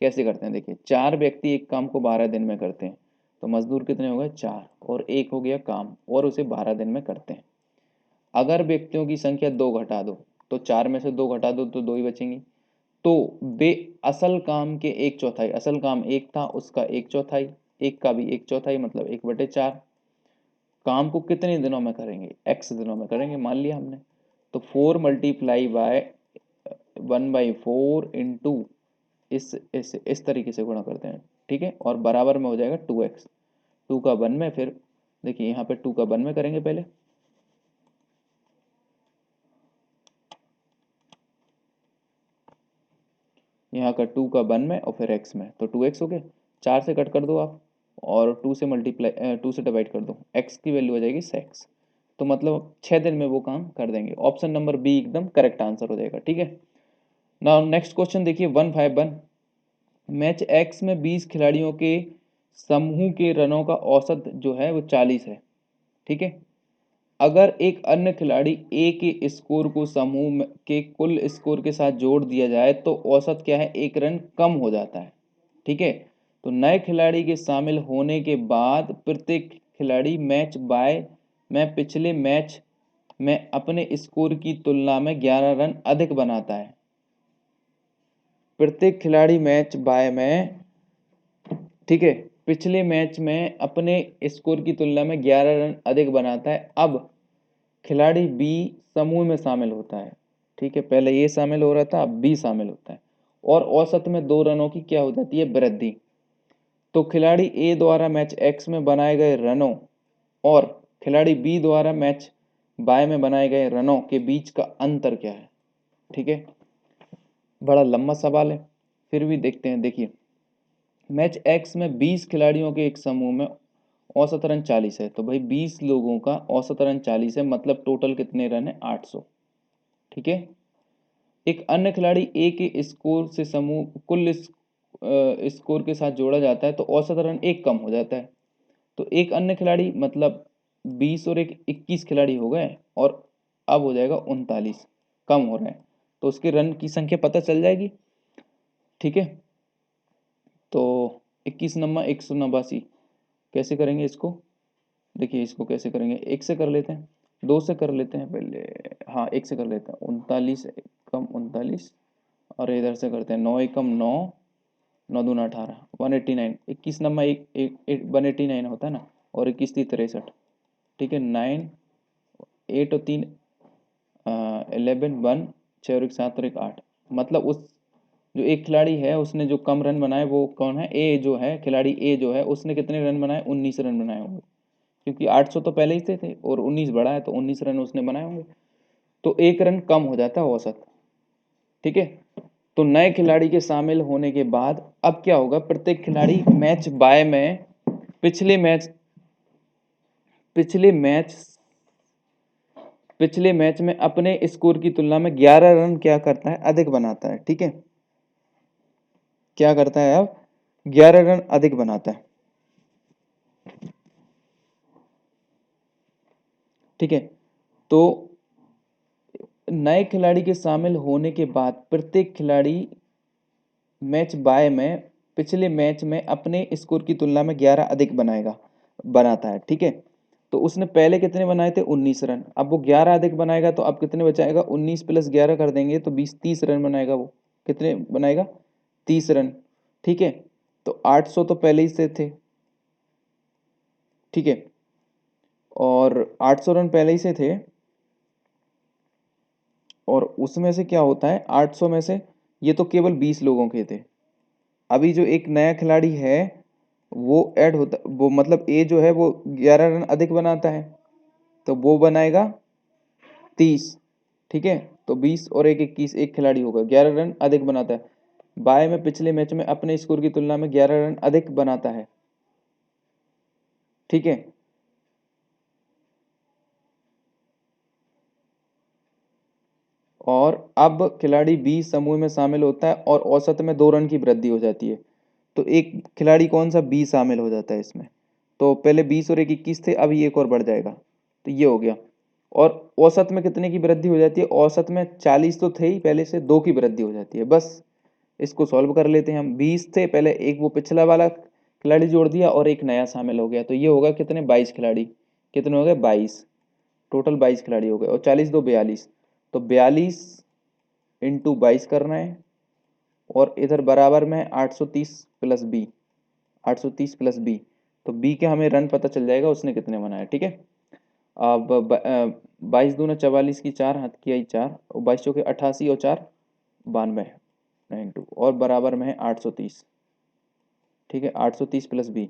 Speaker 1: कैसे करते हैं देखिए, 4 व्यक्ति एक काम को 12 दिन में करते हैं, तो मजदूर कितने हो गए? 4, और एक हो गया काम, और उसे 12 दिन में करते हैं। अगर व्यक्तियों की संख्या 2 घटा दो, तो 4 में से 2 घटा दो तो 2 ही बचेंगी, तो बे असल काम के एक चौथाई, असल काम एक था उसका एक चौथाई, एक का भी एक चौथाई, मतलब 1/4 काम को कितने दिनों में करेंगे? एक्स दिनों में करेंगे, मान लिया हमने। तो 4 मल्टीप्लाई बाय 1/4 इंटू इस तरीके से गुणा करते हैं। ठीक है, और बराबर में हो जाएगा 2x, 2 का 1 में, फिर देखिए यहाँ पे 2 का 1 में करेंगे पहले, यहाँ का 2 का 1 में और फिर x में, तो 2x हो गए। 4 से कट कर दो आप, और 2 से मल्टीप्लाई 2 से डिवाइड कर दो, x की वैल्यू हो जाएगी 6, तो मतलब 6 दिन में वो काम कर देंगे। ऑप्शन नंबर बी एकदम करेक्ट आंसर हो जाएगा। ठीक है, नाउ नेक्स्ट क्वेश्चन देखिए, 151, मैच एक्स में 20 खिलाड़ियों के समूह के रनों का औसत जो है वो 40 है। ठीक है, अगर एक अन्य खिलाड़ी ए के स्कोर को के कुल स्कोर के साथ जोड़ दिया जाए तो औसत क्या है? 1 रन कम हो जाता है। ठीक है, तो नए खिलाड़ी के शामिल होने के बाद प्रत्येक खिलाड़ी मैच बाय में पिछले मैच में अपने स्कोर की तुलना में 11 रन अधिक बनाता है। प्रत्येक खिलाड़ी मैच बाय में, ठीक है, पिछले मैच में अपने स्कोर की तुलना में 11 रन अधिक बनाता है। अब खिलाड़ी बी समूह में शामिल होता है। ठीक है, पहले ये शामिल हो रहा था, अब बी शामिल होता है, और औसत में 2 रनों की क्या हो जाती है? वृद्धि। तो खिलाड़ी ए द्वारा मैच एक्स में बनाए गए रनों और खिलाड़ी बी द्वारा मैच बाय में बनाए गए रनों के बीच का अंतर क्या है? ठीक है, बड़ा लंबा सवाल है, फिर भी देखते हैं। देखिए, मैच एक्स में 20 खिलाड़ियों के एक समूह में औसत रन 40 है, तो भाई 20 लोगों का औसत रन 40 है, मतलब टोटल कितने रन है? 800। ठीक है, एक अन्य खिलाड़ी ए के स्कोर से समूह कुल स्कोर के साथ जोड़ा जाता है तो औसत रन 1 कम हो जाता है। तो एक अन्य खिलाड़ी, मतलब 20 और एक 21 खिलाड़ी हो गए, और अब हो जाएगा 39, कम हो रहा है। तो उसके रन की संख्या पता चल जाएगी। ठीक है, तो 21 नंबर 189, कैसे करेंगे इसको? देखिए इसको कैसे करेंगे, एक से कर लेते हैं, दो से कर लेते हैं पहले, हाँ एक से कर लेते हैं। 39 कम 39, और इधर से करते हैं 9 एकम 9, 9 दूना 18, 189। 21 नंबर एक 189 होता है ना, और 21 थी 63। ठीक है, 9 8 और 3 11 1 6 और 1 7 और 1 8। मतलब उस जो एक खिलाड़ी है उसने जो कम रन बनाए वो कौन है? ए जो है, खिलाड़ी ए जो है उसने कितने रन बनाए? 19 रन बनाए होंगे, क्योंकि 800 तो पहले ही थे और 19 बढ़ा है तो 19 रन उसने बनाए होंगे, तो एक रन कम हो जाता है औसत। ठीक है, तो नए खिलाड़ी के शामिल होने के बाद अब क्या होगा? प्रत्येक खिलाड़ी मैच बाय में पिछले मैच पिछले मैच पिछले मैच में अपने स्कोर की तुलना में 11 रन क्या करता है? अधिक बनाता है। ठीक है, क्या करता है? अब 11 रन अधिक बनाता है। ठीक है, तो नए खिलाड़ी के शामिल होने के बाद प्रत्येक खिलाड़ी मैच बाय में पिछले मैच में अपने स्कोर की तुलना में 11 अधिक बनाता है। ठीक है, तो उसने पहले कितने बनाए थे? 19 रन। अब वो 11 अधिक बनाएगा तो अब कितने बचाएगा? 19 प्लस 11 कर देंगे तो 20 30 रन बनाएगा। वो कितने बनाएगा? 30 रन। ठीक है, तो 800 तो पहले ही से थे। ठीक है, और 800 रन पहले ही से थे, और उसमें से क्या होता है? 800 में से ये तो केवल 20 लोगों के थे। अभी जो एक नया खिलाड़ी है वो ऐड होता, वो मतलब ए जो है वो 11 रन अधिक बनाता है, तो वो बनाएगा 30। ठीक है, तो 20 और एक 21, एक खिलाड़ी होगा 11 रन अधिक बनाता है, बाय में पिछले मैच में अपने स्कोर की तुलना में 11 रन अधिक बनाता है। ठीक है, और अब खिलाड़ी बी समूह में शामिल होता है और औसत में 2 रन की वृद्धि हो जाती है। तो एक खिलाड़ी कौन सा? बी शामिल हो जाता है इसमें। तो पहले 20 और एक 21 थे, अभी एक और बढ़ जाएगा, तो ये हो गया। और औसत में कितने की वृद्धि हो जाती है? औसत में 40 तो थे ही पहले से, 2 की वृद्धि हो जाती है। बस इसको सॉल्व कर लेते हैं हम। 20 थे पहले, एक वो पिछला वाला खिलाड़ी जोड़ दिया और एक नया शामिल हो गया, तो ये होगा कितने? 22 खिलाड़ी। कितने हो गए? 22। टोटल 22 खिलाड़ी हो गए, और 40 दो 42, तो 42 इंटू 22 करना है, और इधर बराबर में है 830 प्लस बी, 830 प्लस बी। तो बी के हमें रन पता चल जाएगा उसने कितने बनाए। ठीक है, अब 22 दूना 44 की 4 हाथ की आई 4, 22 चौके 88 और 4 92, 92, और बराबर में है 830। ठीक है, 830 प्लस बी,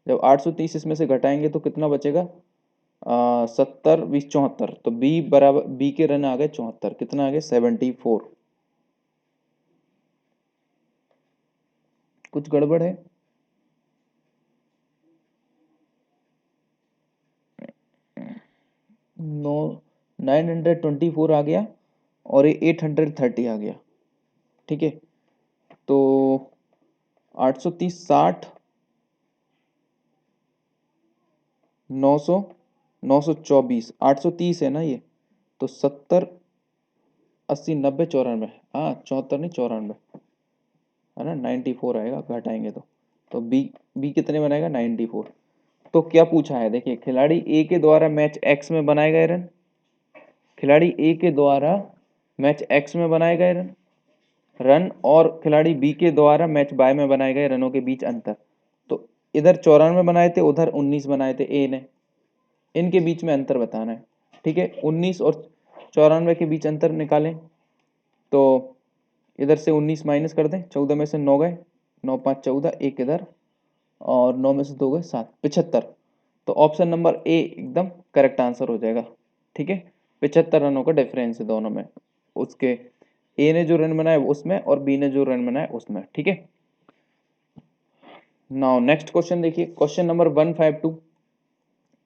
Speaker 1: जब 830 इसमें से घटाएंगे तो कितना बचेगा? 70 20 74, तो बी बराबर, बी के रन आ गए 74, कितना आ गया? 74। कुछ गड़बड़ है? नो, 924 आ गया, और ये 830 आ गया। ठीक है, तो 830 60 900 924, 830 है ना ये, तो 70 80 90 94, हाँ 74 नहीं 94 है ना, 94 आएगा घटाएंगे तो बी कितने बनाएगा? 94। तो क्या पूछा है? देखिए, खिलाड़ी ए के द्वारा मैच एक्स में बनाए गए रन, खिलाड़ी ए के द्वारा मैच एक्स में बनाए गए रन रन और खिलाड़ी बी के द्वारा मैच बाय में बनाए गए रनों के बीच अंतर। तो इधर 94 बनाए थे, उधर 19 बनाए थे ए ने, इनके बीच में अंतर बताना है। ठीक है, 19 और 94 के बीच अंतर निकालें, तो इधर से 19 माइनस कर दें, 14 में से 9 गए, 9 5 14, एक इधर, और 9 में से 2 गए 7, 75। तो ऑप्शन नंबर ए एकदम करेक्ट आंसर हो जाएगा। ठीक है, 75 रनों का डिफरेंस है दोनों में, उसके ए ने जो रन बनाए उसमें और बी ने जो रन बनाए उसमें। ठीक है, नाउ नेक्स्ट क्वेश्चन देखिए, क्वेश्चन नंबर 152।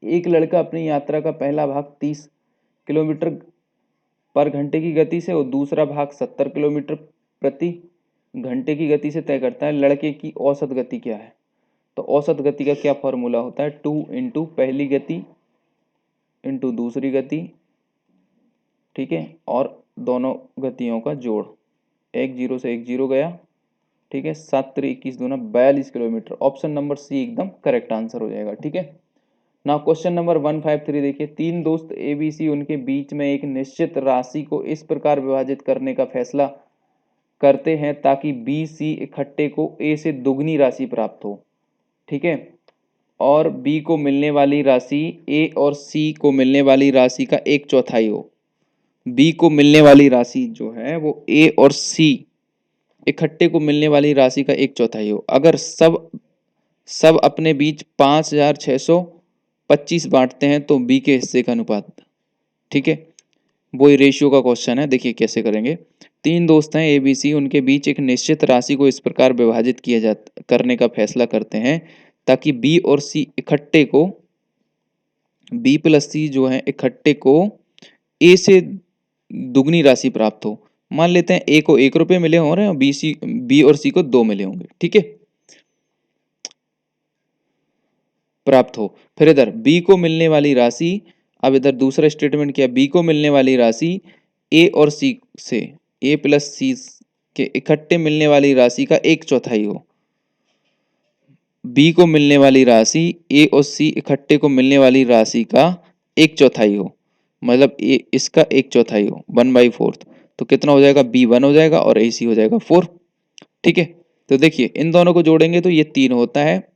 Speaker 1: एक लड़का अपनी यात्रा का पहला भाग 30 किलोमीटर पर घंटे की गति से और दूसरा भाग 70 किलोमीटर प्रति घंटे की गति से तय करता है। लड़के की औसत गति क्या है? तो औसत गति का क्या फॉर्मूला होता है? 2 इंटू पहली गति इंटू दूसरी गति, ठीक है, और दोनों गतियों का जोड़, एक जीरो से एक जीरो गया, ठीक है, 7×3 = 21 दूना 42 किलोमीटर। ऑप्शन नंबर सी एकदम करेक्ट आंसर हो जाएगा, ठीक है। ना क्वेश्चन नंबर 153 देखिए, तीन दोस्त ए बी सी उनके बीच में एक निश्चित राशि को इस प्रकार विभाजित करने का फैसला करते हैं ताकि बी सी इकट्ठे को ए से दुगनी राशि प्राप्त हो, ठीक है, और बी को मिलने वाली राशि ए और सी को मिलने वाली राशि का एक चौथाई हो। बी को मिलने वाली राशि जो है वो ए और सी इकट्ठे को मिलने वाली राशि का एक चौथाई हो। अगर सब सब अपने बीच 5,625 बांटते हैं तो बी के हिस्से का अनुपात, ठीक है, वही रेशियो का क्वेश्चन है। देखिए कैसे करेंगे। तीन दोस्त हैं ए बी सी, उनके बीच एक निश्चित राशि को इस प्रकार विभाजित किया जा करने का फैसला करते हैं ताकि बी और सी इकट्ठे को, बी प्लस सी जो है इकट्ठे को ए से दुगनी राशि प्राप्त हो। मान लेते हैं ए को 1 रुपये मिले हो रहे हैं और बी और सी को 2 मिले होंगे, ठीक है, प्राप्त हो। फिर इधर बी को मिलने वाली राशि, अब इधर दूसरा स्टेटमेंट क्या, बी को मिलने वाली राशि ए और सी से, ए प्लस सी के इकट्ठे मिलने वाली राशि का एक चौथाई हो। बी को मिलने वाली राशि ए और सी इकट्ठे को मिलने वाली राशि का एक चौथाई हो, मतलब ए इसका एक चौथाई हो, 1/4। तो कितना हो जाएगा, बी 1 हो जाएगा और ए सी हो जाएगा 4, ठीक है। तो देखिए इन दोनों को जोड़ेंगे तो ये 3 होता है,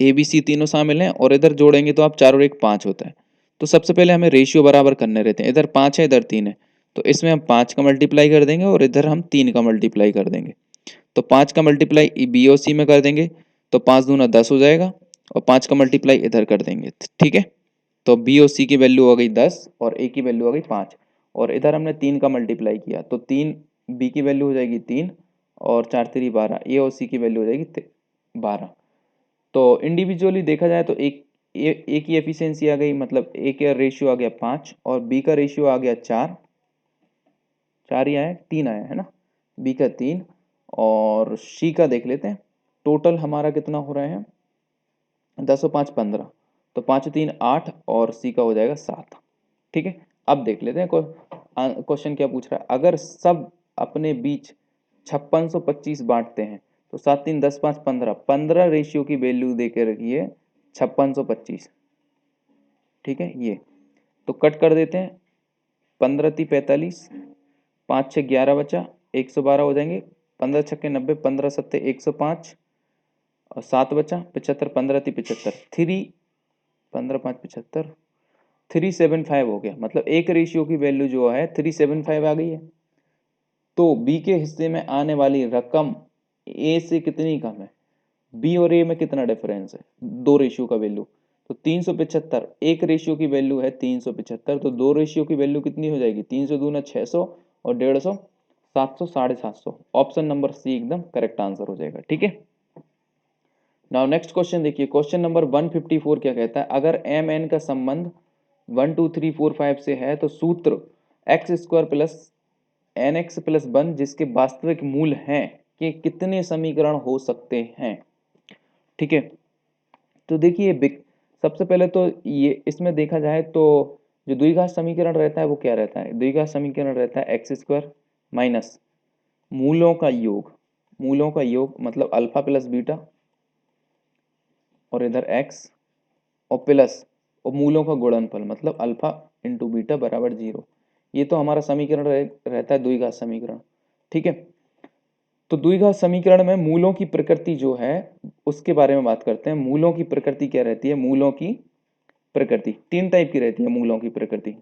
Speaker 1: ए बी सी तीनों शामिल हैं, और इधर जोड़ेंगे तो आप 4 और 1 5 होता है। तो सबसे पहले हमें रेशियो बराबर करने रहते हैं। इधर 5 है, इधर 3 है, तो इसमें हम 5 का मल्टीप्लाई कर देंगे और इधर हम 3 का मल्टीप्लाई कर देंगे। तो 5 का मल्टीप्लाई बी और सी में कर देंगे तो 5 दूना 10 हो जाएगा, और 5 का मल्टीप्लाई इधर कर देंगे, ठीक है। तो बी और सी की वैल्यू हो गई 10 और ए की वैल्यू हो गई 5, और इधर हमने 3 का मल्टीप्लाई किया तो 3, बी की वैल्यू हो जाएगी 3 और 4×3 = 12, ए और सी की वैल्यू हो जाएगी 12। तो इंडिविजुअली देखा जाए तो ए की एफिशिएंसी आ गई, मतलब ए का रेशियो आ गया 5 और बी का रेशियो आ गया 4, 4 ही आया, 3 आया है ना, बी का 3, और सी का देख लेते हैं। टोटल हमारा कितना हो रहा है, 10 और 5 15, तो 5 3 8 और सी का हो जाएगा 7, ठीक है। अब देख लेते हैं क्वेश्चन क्या पूछ रहा है। अगर सब अपने बीच 5625 बांटते हैं तो 7 3 10 5 15, 15 रेशियो की वैल्यू दे के रखिए 5625, ठीक है। ये तो कट कर देते हैं, 15 × 45, 5 6 11 बचा, 112 हो जाएंगे, 15 छक्के 90, 15 सत्ते 105 और 7 बचा, 75, 15 × 75, 15 5 75, 375 हो गया, मतलब एक रेशियो की वैल्यू जो है 375 आ गई है। तो बी के हिस्से में आने वाली रकम ए से कितनी कम है, बी और ए में कितना डिफरेंस है, 2 रेशियो का वैल्यू, तो 375, एक रेशियो की वैल्यू है 375, तो 2 रेशियो की वैल्यू कितनी हो जाएगी, 300 दूना 600 और 150 700 750। ऑप्शन नंबर सी एकदम करेक्ट आंसर हो जाएगा, ठीक है। नाउ नेक्स्ट क्वेश्चन देखिए, क्वेश्चन नंबर 154 क्या कहता है, अगर एम एन का संबंध 1 2 3 4 5 से है तो सूत्र x² plus n x plus 1 जिसके वास्तविक मूल हैं के कितने समीकरण हो सकते हैं, ठीक है। तो देखिए सबसे पहले तो ये इसमें देखा जाए तो जो द्विघात समीकरण रहता है वो क्या रहता है, द्विघात समीकरण रहता है x² माइनस मूलों का योग, मूलों का योग मतलब अल्फा प्लस बीटा, और इधर x और प्लस और मूलों का गुणनफल मतलब अल्फा इंटू बीटा बराबर 0। ये तो हमारा समीकरण रहता है द्विघात समीकरण, ठीक है। तो द्विघात समीकरण में मूलों की प्रकृति जो है उसके बारे में बात करते हैं। मूलों की प्रकृति क्या रहती है, मूलों की प्रकृति 3 टाइप की रहती है। मूलों की प्रकृति,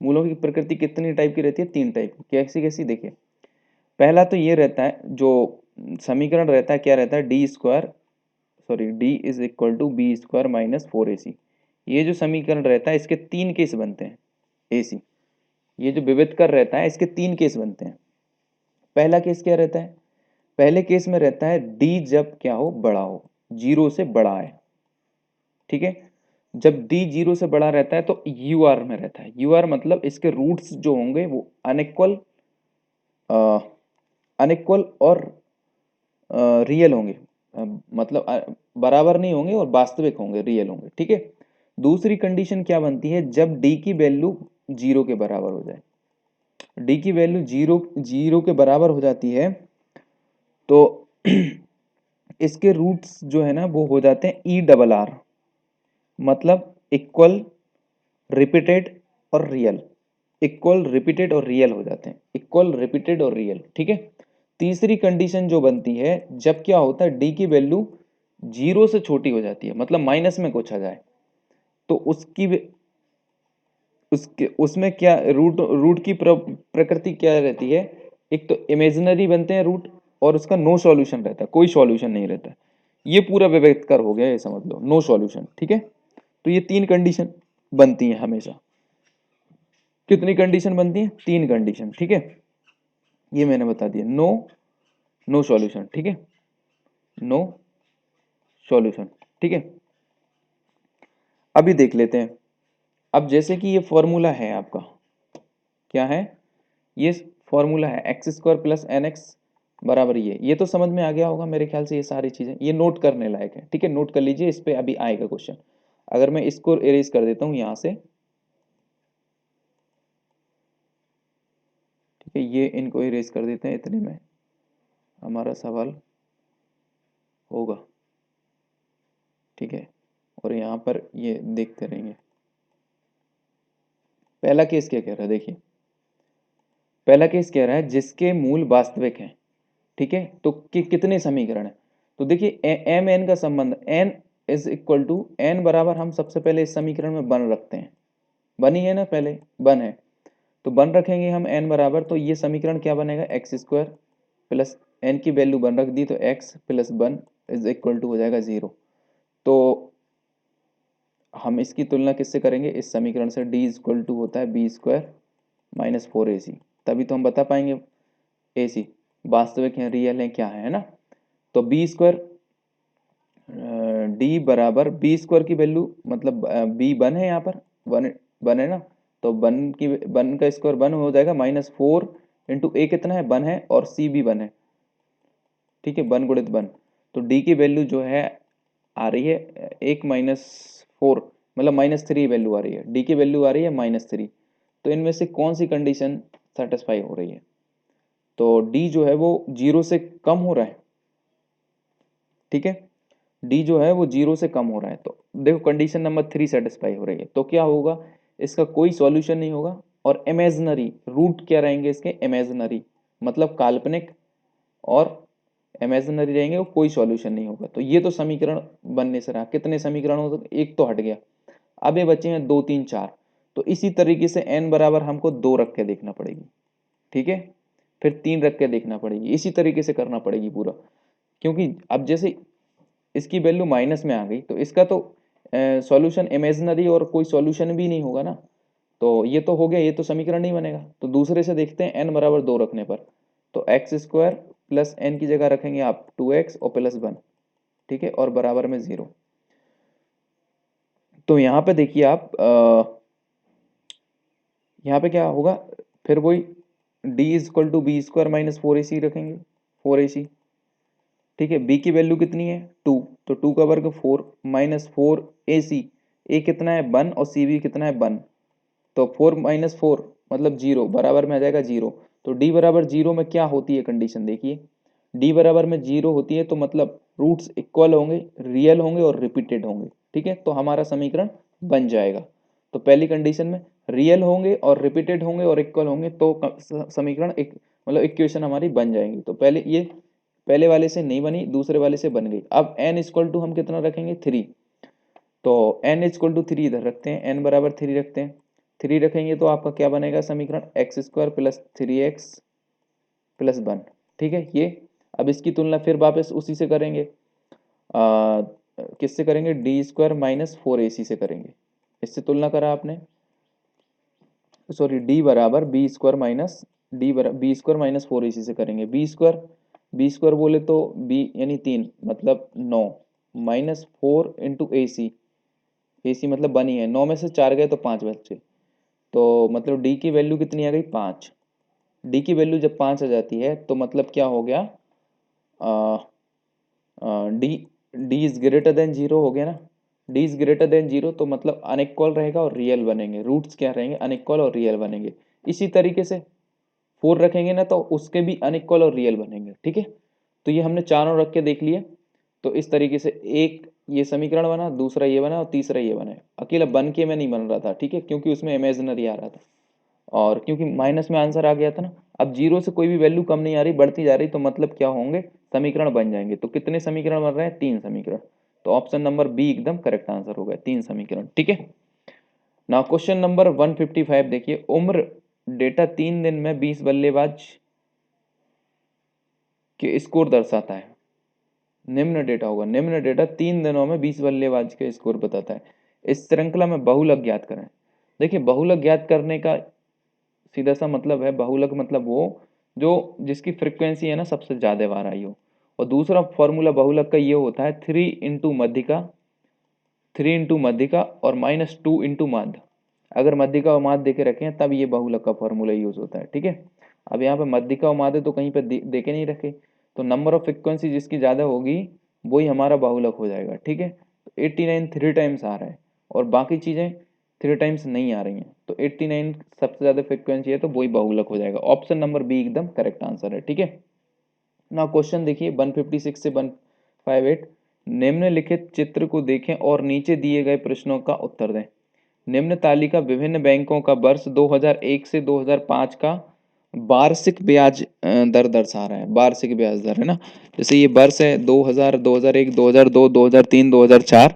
Speaker 1: मूलों की प्रकृति कितनी टाइप की रहती है, 3 टाइप की। कैसी कैसी देखिए, पहला तो ये रहता है जो समीकरण रहता है क्या रहता है, d is equal to b² minus 4ac। ये जो समीकरण रहता है इसके 3 केस बनते हैं, ac ये जो विविध कर रहता है इसके 3 केस बनते हैं। पहला केस क्या रहता है, पहले केस में रहता है डी जब क्या हो, बड़ा हो, 0 से बड़ा है, ठीक है। जब डी 0 से बड़ा रहता है तो यू आर में रहता है। यू आर मतलब इसके रूट्स जो होंगे वो अनइक्वल अनइक्वल और रियल होंगे, मतलब बराबर नहीं होंगे और वास्तविक होंगे, रियल होंगे, ठीक है। दूसरी कंडीशन क्या बनती है, जब डी की वैल्यू 0 के बराबर हो जाए,
Speaker 2: डी की वैल्यू जीरो जीरो के बराबर हो जाती है तो इसके रूट्स जो है ना वो हो जाते हैं ई डबल आर, मतलब इक्वल, रिपीटेड और रियल। इक्वल, रिपीटेड और रियल हो जाते हैं, इक्वल, रिपीटेड और रियल। ठीक है। तीसरी कंडीशन जो बनती है जब क्या होता है डी की वैल्यू जीरो से छोटी हो जाती है, मतलब माइनस में कुछ आ जाए, तो उसके उसमें क्या रूट रूट की प्रकृति क्या रहती है, एक तो इमेजिनरी बनते हैं रूट, और उसका नो सॉल्यूशन रहता है, कोई सॉल्यूशन नहीं रहता। ये पूरा विवेककर हो गया, ये समझ लो, नो सॉल्यूशन। ठीक है। तो ये तीन कंडीशन बनती हैं हमेशा। कितनी कंडीशन बनती है? तीन कंडीशन। ठीक है, ये मैंने बता दिया। No, no solution. ठीक है, नो सॉल्यूशन। ठीक है। अभी देख लेते हैं। अब जैसे कि ये फॉर्मूला है आपका, क्या है ये? फॉर्मूला है x square plus n x बराबर ये तो समझ में आ गया होगा मेरे ख्याल से। ये सारी चीजें ये नोट करने लायक है। ठीक है, नोट कर लीजिए, इस पे अभी आएगा क्वेश्चन। अगर मैं इसको इरेज कर देता हूं यहां से, ठीक है, ये इनको इरेज कर देते हैं, इतने में हमारा सवाल होगा। ठीक है, और यहाँ पर ये देखते रहेंगे। पहला केस क्या कह रहा है, देखिए। पहला केस कह रहा है जिसके मूल वास्तविक हैं। ठीक है, तो कितने समीकरण है? तो देखिए एम एन का संबंध, n is equal to n बराबर, हम सबसे पहले इस समीकरण में बन रखते हैं। बनी है ना, पहले बन है, तो बन रखेंगे हम एन बराबर, तो ये समीकरण क्या बनेगा? एक्स स्क्वायर प्लस एन की वैल्यू बन रख दी, तो x plus one is equal to हो जाएगा जीरो। तो हम इसकी तुलना किससे करेंगे? इस समीकरण से। डी इक्वल टू होता है B square minus four A सी, तभी तो हम बता पाएंगे ए सी वास्तविक है, रियल है, क्या है ना। तो बी स्क्वायर, डी बराबर बी स्क्वायर की वैल्यू, मतलब बी वन है यहाँ पर, वन, वन है ना, तो वन की, वन का स्क्वायर वन हो जाएगा, माइनस फोर इंटू ए कितना है? वन है, और सी भी वन है। ठीक है, वन गुणित वन, तो डी की वैल्यू जो है आ रही है एक माइनस फोर, मतलब माइनस थ्री वैल्यू आ रही है, डी की वैल्यू आ रही है माइनस थ्री। तो इनमें से कौन सी कंडीशन सेटिस्फाई हो रही है? तो डी जो है वो जीरो से कम हो रहा है। ठीक है, डी जो है वो जीरो से कम हो रहा है, तो देखो कंडीशन नंबर थ्री सेटिस्फाई हो रही है, तो क्या होगा? इसका कोई सॉल्यूशन नहीं होगा, और इमेजिनरी रूट क्या रहेंगे इसके? इमेजिनरी, मतलब काल्पनिक, और इमेजिनरी रहेंगे, वो कोई सॉल्यूशन नहीं होगा। तो ये तो समीकरण बनने से रहा। कितने समीकरण हो? तो एक तो हट गया। अब ये बचे हैं दो तीन चार, तो इसी तरीके से एन बराबर हमको दो रख के देखना पड़ेगी। ठीक है, फिर तीन रख के देखना पड़ेगी, इसी तरीके से करना पड़ेगी पूरा। क्योंकि अब जैसे इसकी वैल्यू माइनस में आ गई, तो इसका तो सॉल्यूशन इमेजिनरी और कोई सॉल्यूशन भी नहीं होगा ना। तो ये तो हो गया, ये तो समीकरण नहीं बनेगा। तो दूसरे से देखते हैं, एन बराबर दो रखने पर, तो एक्स स्क्वायर प्लस एन की जगह रखेंगे आप टू एक्स और प्लस वन। ठीक है, और बराबर में जीरो। तो यहाँ पे देखिए आप, यहाँ पे क्या होगा? फिर वही D is equal to B square minus four A C रखेंगे, फोर ए सी। ठीक है, बी की वैल्यू कितनी है? टू, तो टू का वर्ग फोर माइनस फोर ए सी, ए कितना है? वन, और सी भी कितना है? वन। तो फोर माइनस फोर मतलब जीरो, बराबर में आ जाएगा जीरो। तो डी बराबर जीरो में क्या होती है कंडीशन? देखिए, डी बराबर में जीरो होती है, तो मतलब रूट्स इक्वल होंगे, रियल होंगे और रिपीटेड होंगे। ठीक है, तो हमारा समीकरण बन जाएगा। तो पहली कंडीशन में रियल होंगे और रिपीटेड होंगे और इक्वल होंगे, तो समीकरण एक, मतलब इक्वेशन हमारी बन जाएंगी। तो पहले ये, पहले वाले से नहीं बनी, दूसरे वाले से बन गई। अब एन इक्वल टू हम कितना रखेंगे? थ्री। तो एन इक्वल टू थ्री इधर रखते हैं, एन बराबर थ्री रखते हैं। थ्री रखेंगे तो आपका क्या बनेगा समीकरण? X square plus three x plus one. ठीक है, ये अब इसकी तुलना फिर वापस उसी से करेंगे, आ, किससे करेंगे? D square minus four A सी से करेंगे। इससे तुलना करा आपने, सॉरी, डी बराबर बी स्क्वायर माइनस, डी बराबर B square minus four A सी से करेंगे। बी स्क्वायर, बी स्क्वायर बोले तो बी यानी तीन, मतलब नौ, माइनस फोर इंटू ए सी, ए सी मतलब बनी है, नौ में से चार गए तो पाँच बचे, तो मतलब डी की वैल्यू कितनी आ गई? पाँच। डी की वैल्यू जब पाँच आ जाती है तो मतलब क्या हो गया? D, D is greater than zero हो गया ना। D is greater than zero, तो मतलब अनइक्वल रहेगा और रियल बनेंगे, रूट्स क्या रहेंगे? अनइक्वल और रियल बनेंगे। इसी तरीके से 4 रखेंगे ना तो उसके भी अनइक्वल और रियल बनेंगे, ठीक है। तो ये हमने चारों रख के देख लिए। तो इस तरीके से एक ये समीकरण बना, दूसरा ये बना और तीसरा ये बना। अकेला बन के में नहीं बन रहा था, ठीक है, क्योंकि उसमें इमेजिनरी आ रहा था और क्योंकि माइनस में आंसर आ गया था ना। अब जीरो से कोई भी वैल्यू कम नहीं आ रही, बढ़ती जा रही, तो मतलब क्या होंगे, समीकरण बन जाएंगे। तो कितने समीकरण बन रहे हैं, 3 समीकरण। तो ऑप्शन नंबर बी एकदम करेक्ट आंसर हो गया, 3 समीकरण, ठीक है। नाउ क्वेश्चन नंबर 155 देखिए, उम्र डेटा 3 दिन में 20 बल्लेबाज के स्कोर दर्शाता है। निम्न डेटा होगा, निम्न डेटा 3 दिनों में 20 बल्लेबाज के स्कोर बताता है। इस श्रृंखला में बहुलक ज्ञात करें। देखिए बहुलक ज्ञात करने का सीधा सा मतलब है, बहुलक मतलब वो जो जिसकी फ्रीक्वेंसी है ना सबसे ज्यादा बार आई हो। और दूसरा फॉर्मूला बहुलक का ये होता है 3 इंटू मध्यिका और -2 इंटू माध्य। अगर मध्यिका और माध्य देके रखे हैं तब ये बहुलक का फॉर्मूला यूज होता है, ठीक है। अब यहाँ पे मध्यिका और माध्य तो कहीं पे देके नहीं रखे, तो नंबर ऑफ फ्रिक्वेंसी जिसकी ज्यादा होगी वही हमारा बहुलक हो जाएगा, ठीक है। तो 89 3 टाइम्स आ रहा है और बाकी चीजें 3 टाइम्स नहीं आ रही हैं, तो 89 सबसे ज्यादा फ्रिक्वेंसी है तो वही बहुलक हो जाएगा। ऑप्शन नंबर बी एकदम करेक्ट आंसर है, ठीक है। ना क्वेश्चन देखिए 156 से 158, निम्नलिखित चित्र को देखें और नीचे दिए गए प्रश्नों का उत्तर दें। निम्न तालिका विभिन्न बैंकों का वर्ष 2001 से 2005 का वार्षिक ब्याज दर दर्शा रहा है। वार्षिक ब्याज दर है ना, जैसे ये वर्ष है 2000, 2001, 2002, 2003, 2004।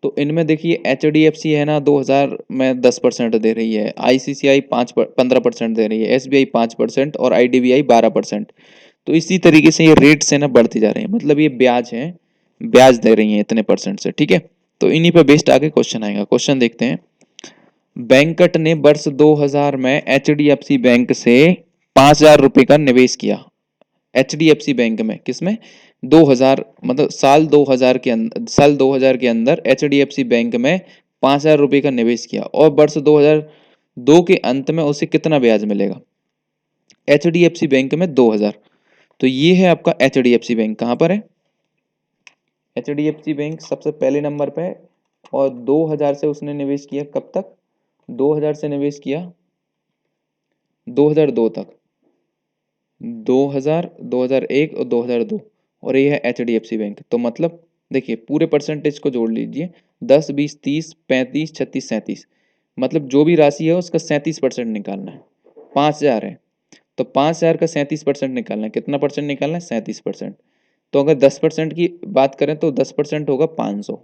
Speaker 2: तो इनमें देखिए HDFC है ना 2000 में 10% दे रही है, ICICI 15% दे रही है, SBI 5% और IDBI 12%। तो इसी तरीके से ये रेट्स है ना बढ़ती जा रही है, मतलब ये ब्याज है, ब्याज दे रही है इतने परसेंट से, ठीक है। तो इन्हीं पे बेस्ड आगे क्वेश्चन आएगा। क्वेश्चन देखते हैं, बैंकट ने वर्ष 2000 में HDFC बैंक से 5000 रुपए का निवेश किया। HDFC बैंक में किसमें, 2000 मतलब साल 2000 के अंदर HDFC बैंक में 5000 रुपए का निवेश किया और वर्ष 2002 के अंत में उसे कितना ब्याज मिलेगा। HDFC बैंक में 2000, तो ये है आपका HDFC बैंक, कहाँ पर है, HDFC बैंक सबसे पहले नंबर पे है। और 2000 से उसने निवेश किया, कब तक, 2000 से निवेश किया 2002 तक, 2000, 2001 और 2002। और ये है HDFC बैंक। तो मतलब देखिए पूरे परसेंटेज को जोड़ लीजिए, 10, 20, 30, 35, 36, 37, मतलब जो भी राशि है उसका 37% निकालना है। 5000 है तो 5000 का 37% निकालना है, कितना परसेंट निकालना है, 37%। तो अगर 10% की बात करें तो 10% होगा 500,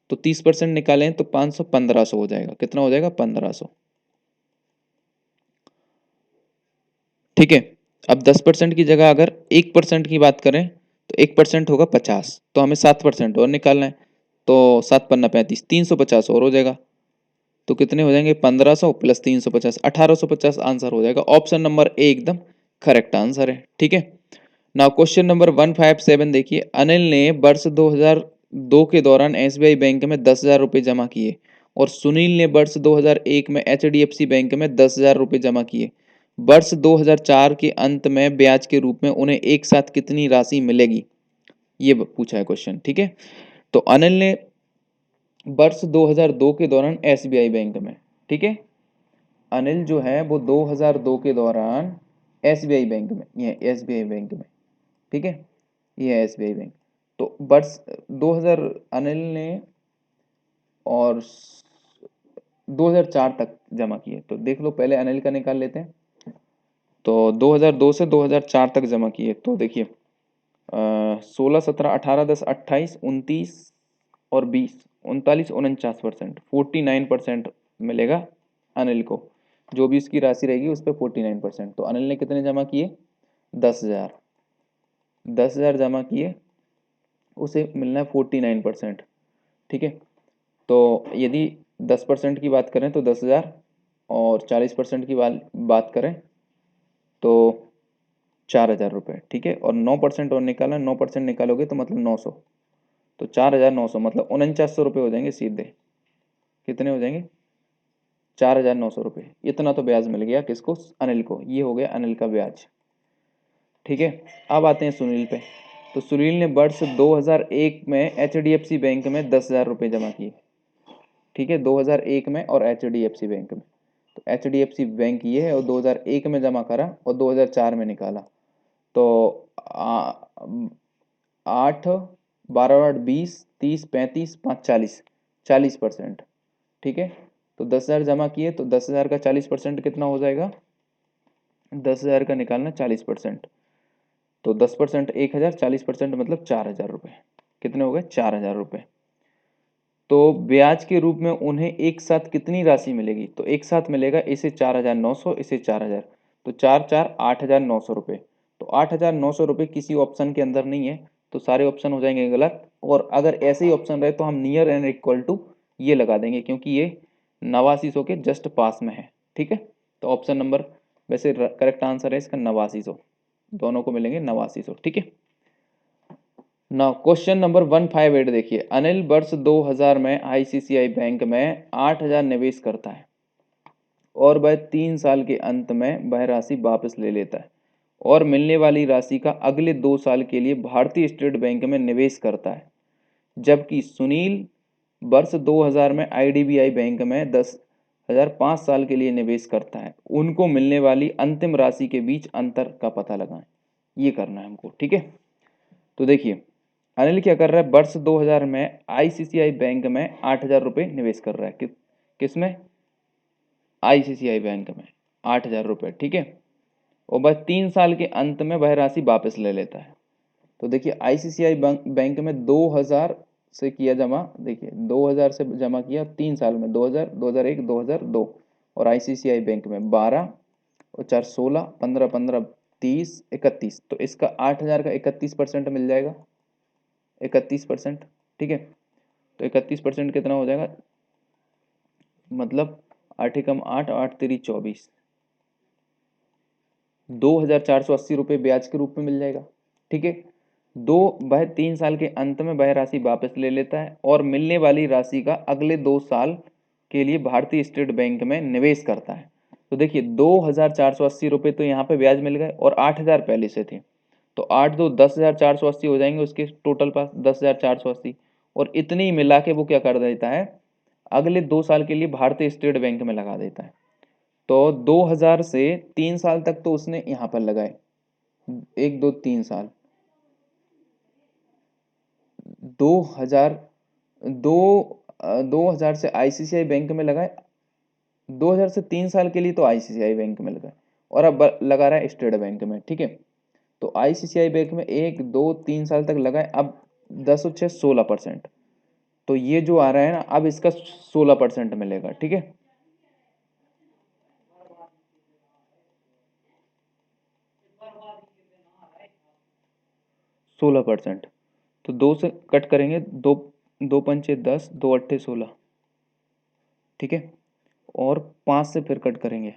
Speaker 2: तो 30% निकालें तो 500 1500 हो जाएगा, कितना हो जाएगा, 1500, ठीक है। अब 10% की जगह अगर 1% की बात करें तो 1% होगा 50, तो हमें 7% और निकालना है। तो 7 पन्ना 35, 350 और हो जाएगा, तो कितने हो जाएंगे, 1500 प्लस 350, 1850 आंसर हो जाएगा। ऑप्शन नंबर ए एकदम करेक्ट आंसर है, ठीक है। नाउ क्वेश्चन नंबर 157 देखिए, अनिल ने वर्ष 2002 के दौरान SBI बैंक में 10,000 रुपये जमा किए और सुनील ने वर्ष 2001 में HDFC बैंक में 10,000 रुपये जमा किए। वर्ष 2004 के अंत में ब्याज के रूप में उन्हें एक साथ कितनी राशि मिलेगी, ये पूछा है क्वेश्चन, ठीक है। तो अनिल ने वर्ष 2002 के दौरान SBI बैंक में, ठीक है, अनिल जो है वो 2002 के दौरान SBI बैंक में, ये SBI बैंक में, ठीक है, ये है SBI बैंक। तो वर्ष 2000 अनिल ने और 2004 तक जमा किए, तो देख लो पहले अनिल का निकाल लेते हैं। तो 2002 से 2004 तक जमा किए, तो देखिए 16, 17, 18, 10, 28, 29 और 20, 39, 49%, 49% मिलेगा अनिल को। जो भी उसकी राशि रहेगी उस पर 49%। तो अनिल ने कितने जमा किए, 10,000, 10,000 जमा किए, उसे मिलना है 49%, ठीक है। तो यदि 10% की बात करें तो 10,000 और 40% की बात करें तो 4,000 रुपये, ठीक है। और 9% और निकालना, 9% निकालोगे तो मतलब 900, तो 4,900 मतलब 4900 रुपये हो जाएंगे सीधे। कितने हो जाएंगे, 4,900 रुपये। इतना तो ब्याज मिल गया किसको, अनिल को। ये हो गया अनिल का ब्याज, ठीक है। अब आते हैं सुनील पे। तो सुनील ने वर्ष 2001 में HDFC बैंक में 10,000 रुपये जमा किए, ठीक है, 2001 में और HDFC बैंक में। तो HDFC बैंक ये है और 2001 में जमा करा और 2004 में निकाला। तो 8 12 8 20 30 35 5 40 40%। ठीक है, तो 10,000 जमा किए तो 10,000 का 40% कितना हो जाएगा? 10,000 का निकालना 40%, तो 10% 1,000, 40% मतलब 4,000 रुपये। कितने हो गए? 4,000 रुपये। तो ब्याज के रूप में उन्हें एक साथ कितनी राशि मिलेगी? तो एक साथ मिलेगा इसे 4,900, इसे 4,000, तो 4 4 8,900 रुपये। तो 8,900 रुपये किसी ऑप्शन के अंदर नहीं है, तो सारे ऑप्शन हो जाएंगे गलत। और अगर ऐसे ही ऑप्शन रहे तो हम नियर एंड इक्वल टू ये लगा देंगे, क्योंकि ये 8900 के जस्ट पास में है। ठीक है, तो ऑप्शन नंबर वैसे करेक्ट आंसर है इसका 8900, दोनों को मिलेंगे 8900। ठीक है, नाउ क्वेश्चन नंबर 158 देखिए। अनिल वर्ष 2000 में आईसीसीआई बैंक में 8,000 निवेश करता है और वह 3 साल के अंत में वह राशि वापस ले लेता है और मिलने वाली राशि का अगले 2 साल के लिए भारतीय स्टेट बैंक में निवेश करता है, जबकि सुनील वर्ष 2000 में आईडीबीआई बैंक में 10,000 5 साल के लिए निवेश करता है। उनको मिलने वाली अंतिम राशि के बीच अंतर का पता लगाएं। ये करना है हमको। ठीक है, तो देखिए अनिल क्या कर रहा है, वर्ष 2000 में आईसीसीआई बैंक में 8,000 रुपये निवेश कर रहा है। किसमें? आईसीसीआई बैंक में 8,000 रुपये। ठीक है, और बस 3 साल के अंत में वह राशि वापस ले लेता है। तो देखिए आईसीसीआई बैंक में 2000 से किया जमा, देखिए 2000 से जमा किया 3 साल में, 2000 2001 2002, और आईसीसीआई बैंक में 12 और 4 16 15 15 30 31, तो इसका 8,000 का 31% मिल जाएगा, 31%। ठीक है, तो 31% कितना हो जाएगा? मतलब 8 एकम 8, 8 तेरी 24, 2,480 रुपये ब्याज के रूप में मिल जाएगा। ठीक है, दो वह 3 साल के अंत में वह राशि वापस ले लेता है और मिलने वाली राशि का अगले 2 साल के लिए भारतीय स्टेट बैंक में निवेश करता है। तो देखिए 2,480 रुपये तो यहाँ पे ब्याज मिल गए और 8,000 पहले से थे, तो 8 2 10,480 हो जाएंगे उसके टोटल पास, 10,480, और इतनी ही मिला के वो क्या कर देता है, अगले 2 साल के लिए भारतीय स्टेट बैंक में लगा देता है। तो 2000 से 3 साल तक तो उसने यहाँ पर लगाए, 1 2 3 साल, 2000 दो 2000 से आईसीसीआई बैंक में लगाए, 2000 से 3 साल के लिए तो आईसीसीआई बैंक में लगाए, और अब लगा रहा है स्टेट बैंक में। ठीक है, तो आईसीसीआई बैंक में 1 2 3 साल तक लगाए, अब 10 और 6 16%, तो ये जो आ रहा है ना, अब इसका 16% मिलेगा। ठीक है, 16%, तो 2 से कट करेंगे, 2 2 पंचे 10, 2 अट्ठे 16। ठीक है, और 5 से फिर कट करेंगे,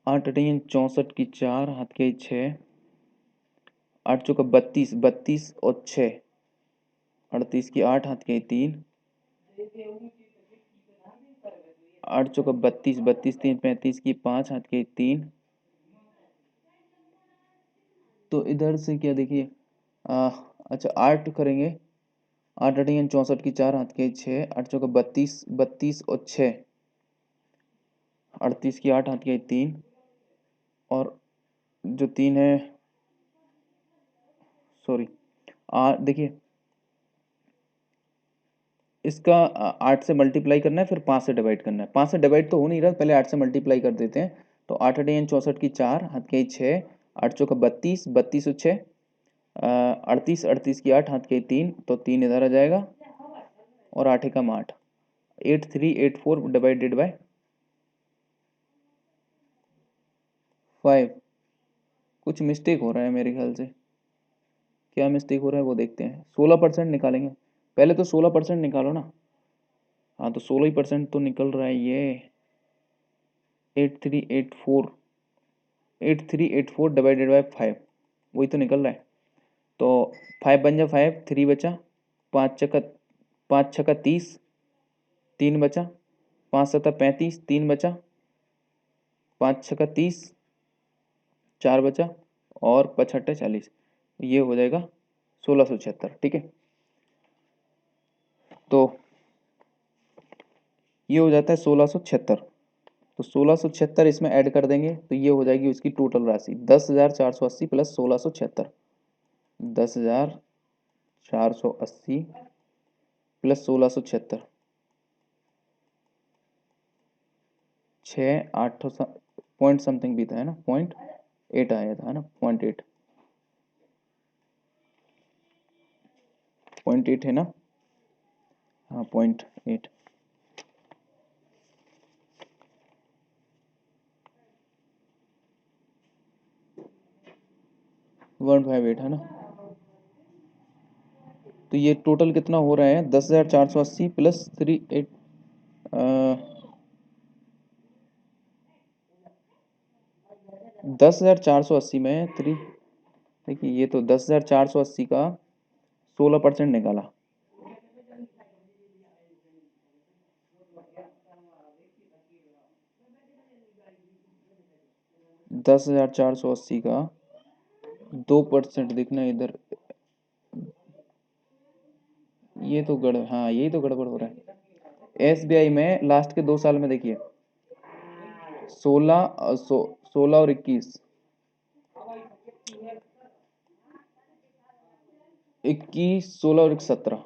Speaker 2: 8 अठियन 64 की 4 हाथ के 6, 8 चौका 32, 32 और 6 38 की 8 हाथ के 3, 8 चौका 32, 32 3 35 की 5 हाथ के 3। तो इधर से क्या देखिए, अच्छा 8 करेंगे, 8 अठियन 64 की 4 हाथ के 6, 8 चौका 32, 32 और 6 38 की 8 हाथ के 3, और जो 3 है, सॉरी देखिए इसका 8 से मल्टीप्लाई करना है, फिर 5 से डिवाइड करना है। 5 से डिवाइड तो हो नहीं रहा, पहले 8 से मल्टीप्लाई कर देते हैं। तो 8 अठियन 64 की 4 हाथ के 6, 8 चौका 32, 32 और 6 38, 38 की 8 हाथ के 3, तो 3 इधर आ जाएगा, और 8 एकम 8, 8384 डिवाइडेड बाय 5। कुछ मिस्टेक हो रहा है मेरे ख्याल से, क्या मिस्टेक हो रहा है वो देखते हैं। 16% निकालेंगे, पहले तो 16% निकालो ना। हाँ, तो 16% तो निकल रहा है ये, 8384, 8384 डिवाइडेड बाय 5, वही तो निकल रहा है। तो 5 बन जा 5, 3 बचा, 5 छक्का 30, 3 बचा, 5 सत्ता 35, 3 बचा, 5 छक्का 30, 4 बचा, और 5 अट्ठे 40, ये हो जाएगा 1676। ठीक है, तो ये हो जाता है 1676। तो 1676 इसमें ऐड कर देंगे तो ये हो जाएगी उसकी टोटल राशि 10,480 प्लस 1676। 10,480 प्लस 1676, 6 8 पॉइंट समथिंग भी था है ना, 0.8 आया था है ना, 0.8, 0.8 है ना, हाँ 0.8। 158 है ना। तो ये टोटल कितना हो रहा है 10,480 प्लस 10,480 में देखिए ये तो 10,480 का 16% निकाला। 10,480 का 2% दिखना इधर, ये तो हाँ यही तो गड़बड़ हो रहा है। एसबीआई में लास्ट के 2 साल में देखिए 16 और 21, 16 और 17,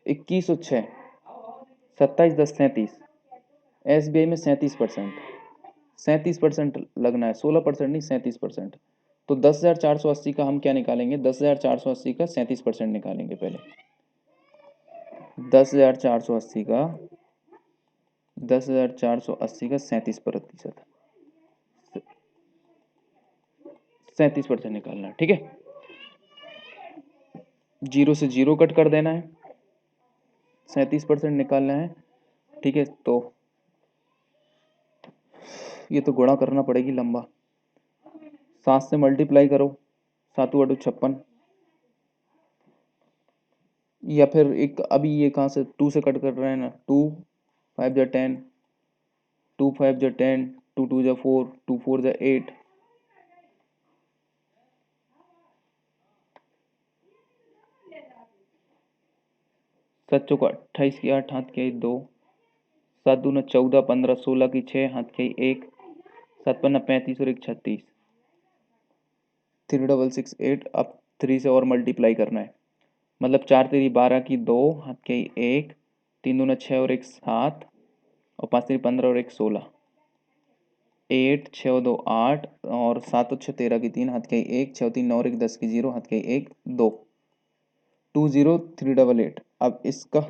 Speaker 2: 21 और 6, 27 10 37। एसबीआई में 37%, 37% लगना है, 16% नहीं 37%। तो 10,480 का हम क्या निकालेंगे, 10,480 का 37% निकालेंगे पहले। 10,480 का 10,480 का 37%, 37% निकालना है, ठीक है। जीरो से जीरो कट कर देना है, 37% निकालना है, ठीक है। तो ये तो गुणा करना पड़ेगी लंबा, 7 से मल्टीप्लाई करो, 7×8 = 56, या फिर एक अभी ये कहाँ से 2 से कट कर रहे हैं ना, 2 5 × 10, 2 5 × 10, 2 2 × 4, 2 4 × 8, सात चौका 28 की 8, हाथ की 2, 7 दूना 14, 15 16 की 6, हाथ की 1, 7 पन्ना 35 और 1 36, 3668। अब 3 से और मल्टीप्लाई करना है, मतलब 4 तेरी 12 की 2, हाथ की 1, 3 दूना 6 और 1 7, और 5 तेरी 15 और 1 16, 8 6 और 2 8, और 7 और 6 13 की 3, हाथ की 1, 6 और 3 9 और 1 10 की 0, हाथ की 1 2, 20388। अब इसका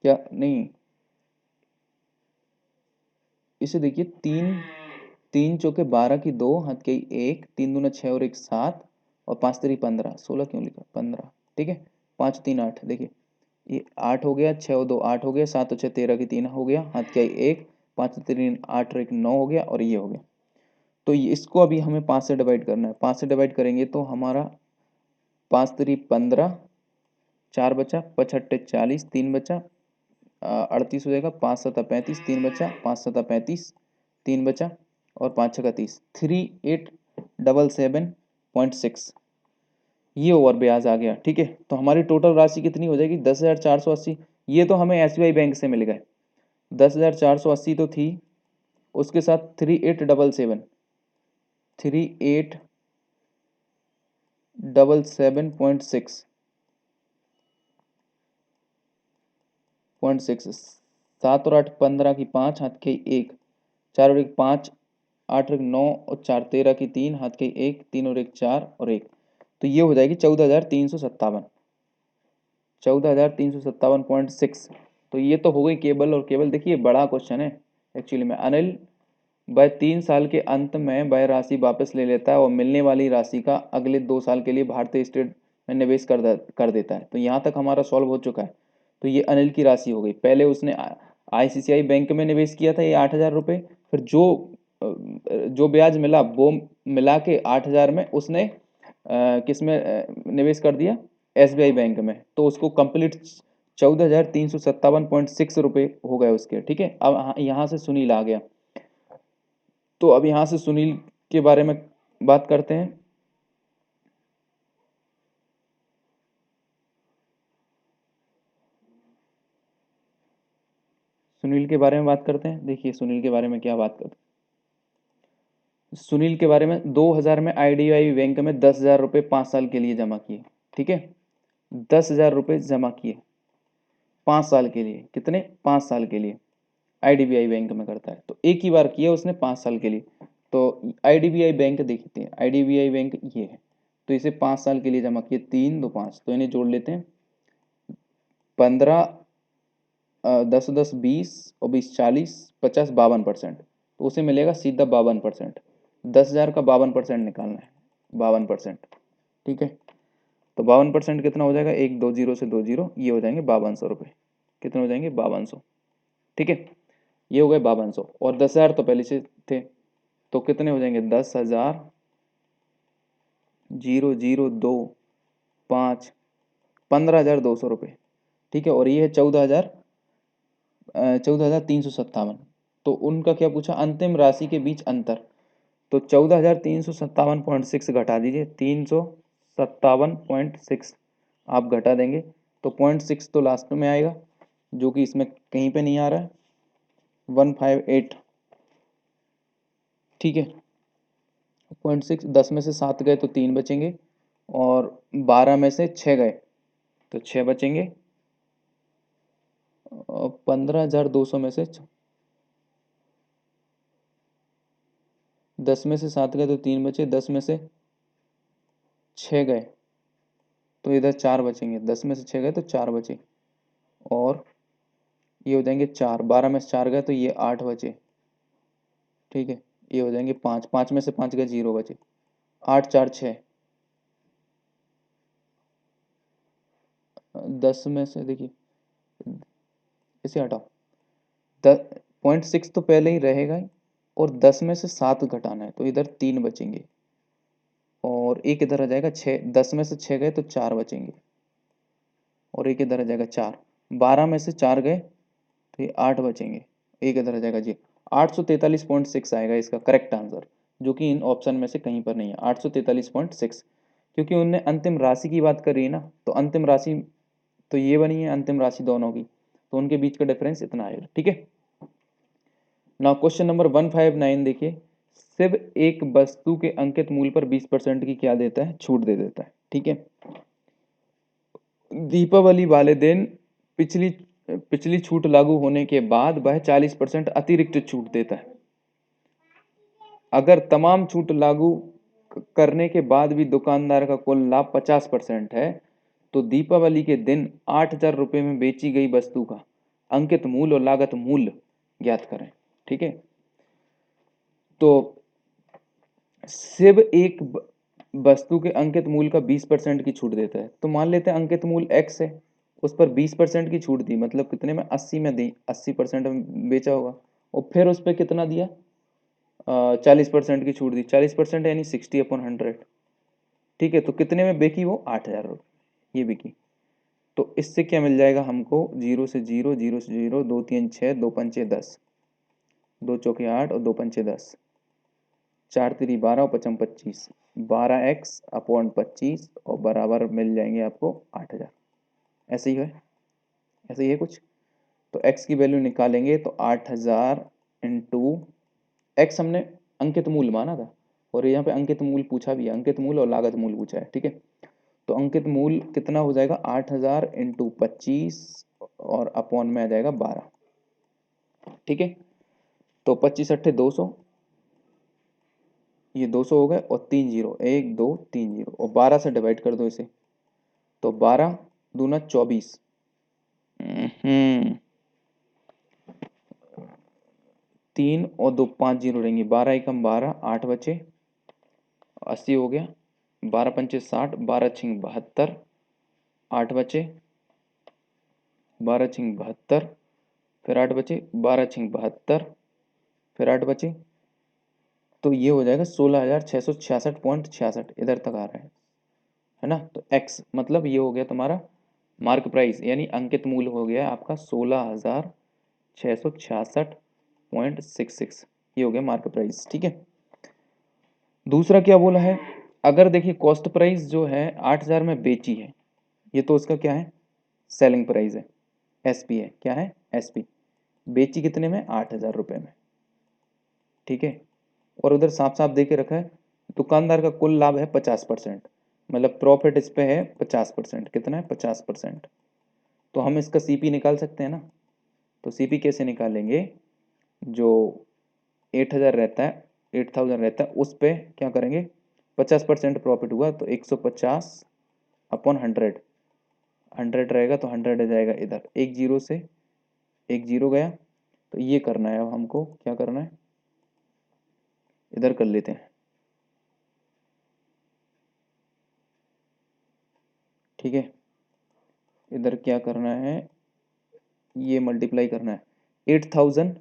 Speaker 2: क्या नहीं, इसे देखिए, 3 3 चौके 12 की 2, हाथ की 1, 3 दूना 6 और 1 7, और 5 तेरी 15, 16 क्यों लिखा 15, ठीक है। 5 3 8, देखिए ये 8 हो गया, 6 और 2 8 हो गया, 7 और 6 13 की 3 हो गया, हाथ की 1, 5 3 8 और 1 9 हो गया, और ये हो गया। तो इसको अभी हमें 5 से डिवाइड करना है, 5 से डिवाइड करेंगे तो हमारा 5 3 15, 4 बचा, 5 8 40, 3 बचा, 38 हो जाएगा, 5 7 35, 3 बचा, 5 7 35, 3 बचा, और 5 6 30, 3877.6, ये ओवर ब्याज आ गया, ठीक है। तो हमारी टोटल राशि कितनी हो जाएगी 10,480। ये तो हमें एसबीआई बैंक से मिल गए, 10,480 तो थी, उसके साथ 3877.6, 7 और 8 15 की 5, हाथ की 1, 4 और 1 5, 8 और 1 9, और 4 13 की 3, हाथ की 1, 3 और 1 4 और 1। तो ये हो जाएगी 14,357, 14,357.6। तो ये तो हो गई केबल। और केबल देखिए बड़ा क्वेश्चन है एक्चुअली में। अनिल वह 3 साल के अंत में वह राशि वापस ले लेता है और मिलने वाली राशि का अगले 2 साल के लिए भारतीय स्टेट में निवेश कर देता है। तो यहाँ तक हमारा सॉल्व हो चुका है। तो ये अनिल की राशि हो गई। पहले उसने आईसीआईसीआई बैंक में निवेश किया था ये 8,000 रुपये, फिर जो ब्याज मिला वो मिला के 8,000 में उसने किस में निवेश कर दिया, एसबीआई बैंक में। तो उसको कंप्लीट 14,357.6 रुपये हो गए उसके, ठीक है। अब यहाँ से सुनील आ गया, तो अब यहाँ से सुनील के बारे में बात करते हैं। सुनील के बारे में बात करते हैं। देखिए सुनील के बारे में क्या बात करते हैं। सुनील के बारे में 2000 में आईडीबीआई बैंक में 10,000 रुपये 5 साल के लिए जमा किए। ठीक है, 10,000 रुपये जमा किए 5 साल के लिए। कितने? 5 साल के लिए। आईडीबीआई बैंक में करता है, तो एक ही बार किया उसने 5 साल के लिए। तो आईडीबीआई बैंक देखते हैं, आईडीबीआई बैंक ये है, तो इसे 5 साल के लिए जमा किए। 3 2 5, तो इन्हें जोड़ लेते हैं। 15 10 10 20 और 20 40 50 52%, तो उसे मिलेगा सीधा 52%। 10,000 का 52% निकालना है, 52%। ठीक है, तो 52% कितना हो जाएगा? एक दो जीरो से दो जीरो, ये हो जाएंगे 5200 रुपये। कितने हो जाएंगे? 5200। ठीक है, ये हो गए 5200, और 10,000 तो पहले से थे, तो कितने हो जाएंगे? 10,000 जीरो जीरो दो 5, 15,200 रुपये। ठीक है, और ये है 14,357। तो उनका क्या पूछा? अंतिम राशि के बीच अंतर। तो 14,357.6 घटा दीजिए, 357.6 आप घटा देंगे, तो 0.6 तो लास्ट में आएगा, जो कि इसमें कहीं पे नहीं आ रहा है। 158। ठीक है, 0.6, 10 में से 7 गए तो 3 बचेंगे, और 12 में से 6 गए तो 6 बचेंगे, और 15,200 में से 10 में से 7 गए तो 3 बचे, 10 में से 6 गए तो इधर 4 बचेंगे, 10 में से 6 गए तो 4 बचे, और ये हो जाएंगे 4, 12 में से 4 गए तो ये 8 बचे। ठीक है, ये हो जाएंगे 5, 5 में से 5 गए 0 बचे, 8 4 6। 10 में से देखिए, इसे हटाओ, 0.6 तो पहले ही रहेगा ही, और 10 में से 7 घटाना है, तो इधर 3 बचेंगे, और एक इधर आ जाएगा 6, 10 में से 6 गए तो 4 बचेंगे, और एक इधर आ जाएगा 4, 12 में से 4 गए तो ये 8 बचेंगे, एक इधर आ जाएगा जी। 843.6 आएगा इसका करेक्ट आंसर, जो कि इन ऑप्शन में से कहीं पर नहीं है। 843.6, क्योंकि उनने अंतिम राशि की बात करी है ना, तो अंतिम राशि तो ये बनी है अंतिम राशि दोनों की, तो उनके बीच का डिफरेंस इतना आएगा। ठीक है, नाउ क्वेश्चन नंबर 159 देखिए। सिर्फ एक वस्तु के अंकित मूल्य पर 20% की क्या देता है? छूट दे देता है। ठीक है, दीपावली वाले दिन पिछली पिछली छूट लागू होने के बाद वह 40% अतिरिक्त छूट देता है। अगर तमाम छूट लागू करने के बाद भी दुकानदार का कुल लाभ 50% है, तो दीपावली के दिन 8,000 रुपये में बेची गई वस्तु का अंकित मूल्य और लागत मूल्य ज्ञात करें। ठीक है, तो सिर्फ एक वस्तु के अंकित मूल्य का 20% की छूट देता है। तो मान लेते हैं अंकित मूल्य x है, उस पर 20% की छूट दी, मतलब कितने में? 80 में दी, 80% में बेचा होगा, और फिर उस पर कितना दिया? 40% की छूट दी, 40% यानी 60/100। ठीक है, तो कितने में बेची वो? 8,000 रुपये ये बिकी। तो इससे क्या मिल जाएगा हमको? 0 से 0, 0 से 0, 2 3 6, 2 पंचे 10, 2 चौके 8 और 2 पंचे 10, 4 तिरी 12 और 5 25, 12x/25, और बराबर मिल जाएंगे आपको 8,000। ऐसे ही है, ऐसे ही है कुछ। तो x की वैल्यू निकालेंगे तो 8,000 इंटू एक्स हमने अंकित मूल्य माना था, और यहाँ पे अंकित मूल्य पूछा भी है, अंकित मूल्य और लागत मूल्य पूछा है। ठीक है, तो अंकित मूल्य कितना हो जाएगा? 8,000 इंटू 25, और अपॉन में आ जाएगा 12। ठीक है, तो 25 अट्ठे 200, ये 200 हो गए, और 3 जीरो, 1 2 3 जीरो, और 12 से डिवाइड कर दो इसे, तो 12 दूना 24। 3 और 2 5 जीरो रहेंगे, 12 एकम 12, 8 बचे, 80 हो गया, 12 पंचे 60, 12 छिंग 72, 8 बचे, 12 छिंग 72, फिर 8 बचे, 12 छिंग 72, फिर 8 बचे, तो ये हो जाएगा 16,666.66, इधर तक आ रहा है ना। तो x मतलब ये हो गया तुम्हारा मार्क प्राइस, यानी अंकित मूल्य हो गया आपका 16,666.66, ये हो गया मार्क प्राइस। ठीक है, दूसरा क्या बोला है? अगर देखिए कॉस्ट प्राइस जो है 8,000 में बेची है, ये तो उसका क्या है? सेलिंग प्राइस है, एसपी है। क्या है? एसपी। बेची कितने में, 8,000 रुपये में, ठीक है। और उधर साफ साफ दे के रखा है दुकानदार का कुल लाभ है 50%, मतलब प्रॉफिट इस पे है 50%, कितना है 50%। तो हम इसका सीपी निकाल सकते हैं ना। तो सीपी कैसे निकालेंगे, जो 8,000 रहता है, 8,000 रहता है, उस पे क्या करेंगे, 50% प्रॉफिट हुआ तो 150 अपॉन 100, 100 रहेगा तो 100 आ जाएगा इधर, एक जीरो से एक जीरो गया। तो ये करना है, अब हमको क्या करना है, इधर कर लेते हैं, ठीक है। इधर क्या करना है, ये मल्टीप्लाई करना है, 8,000,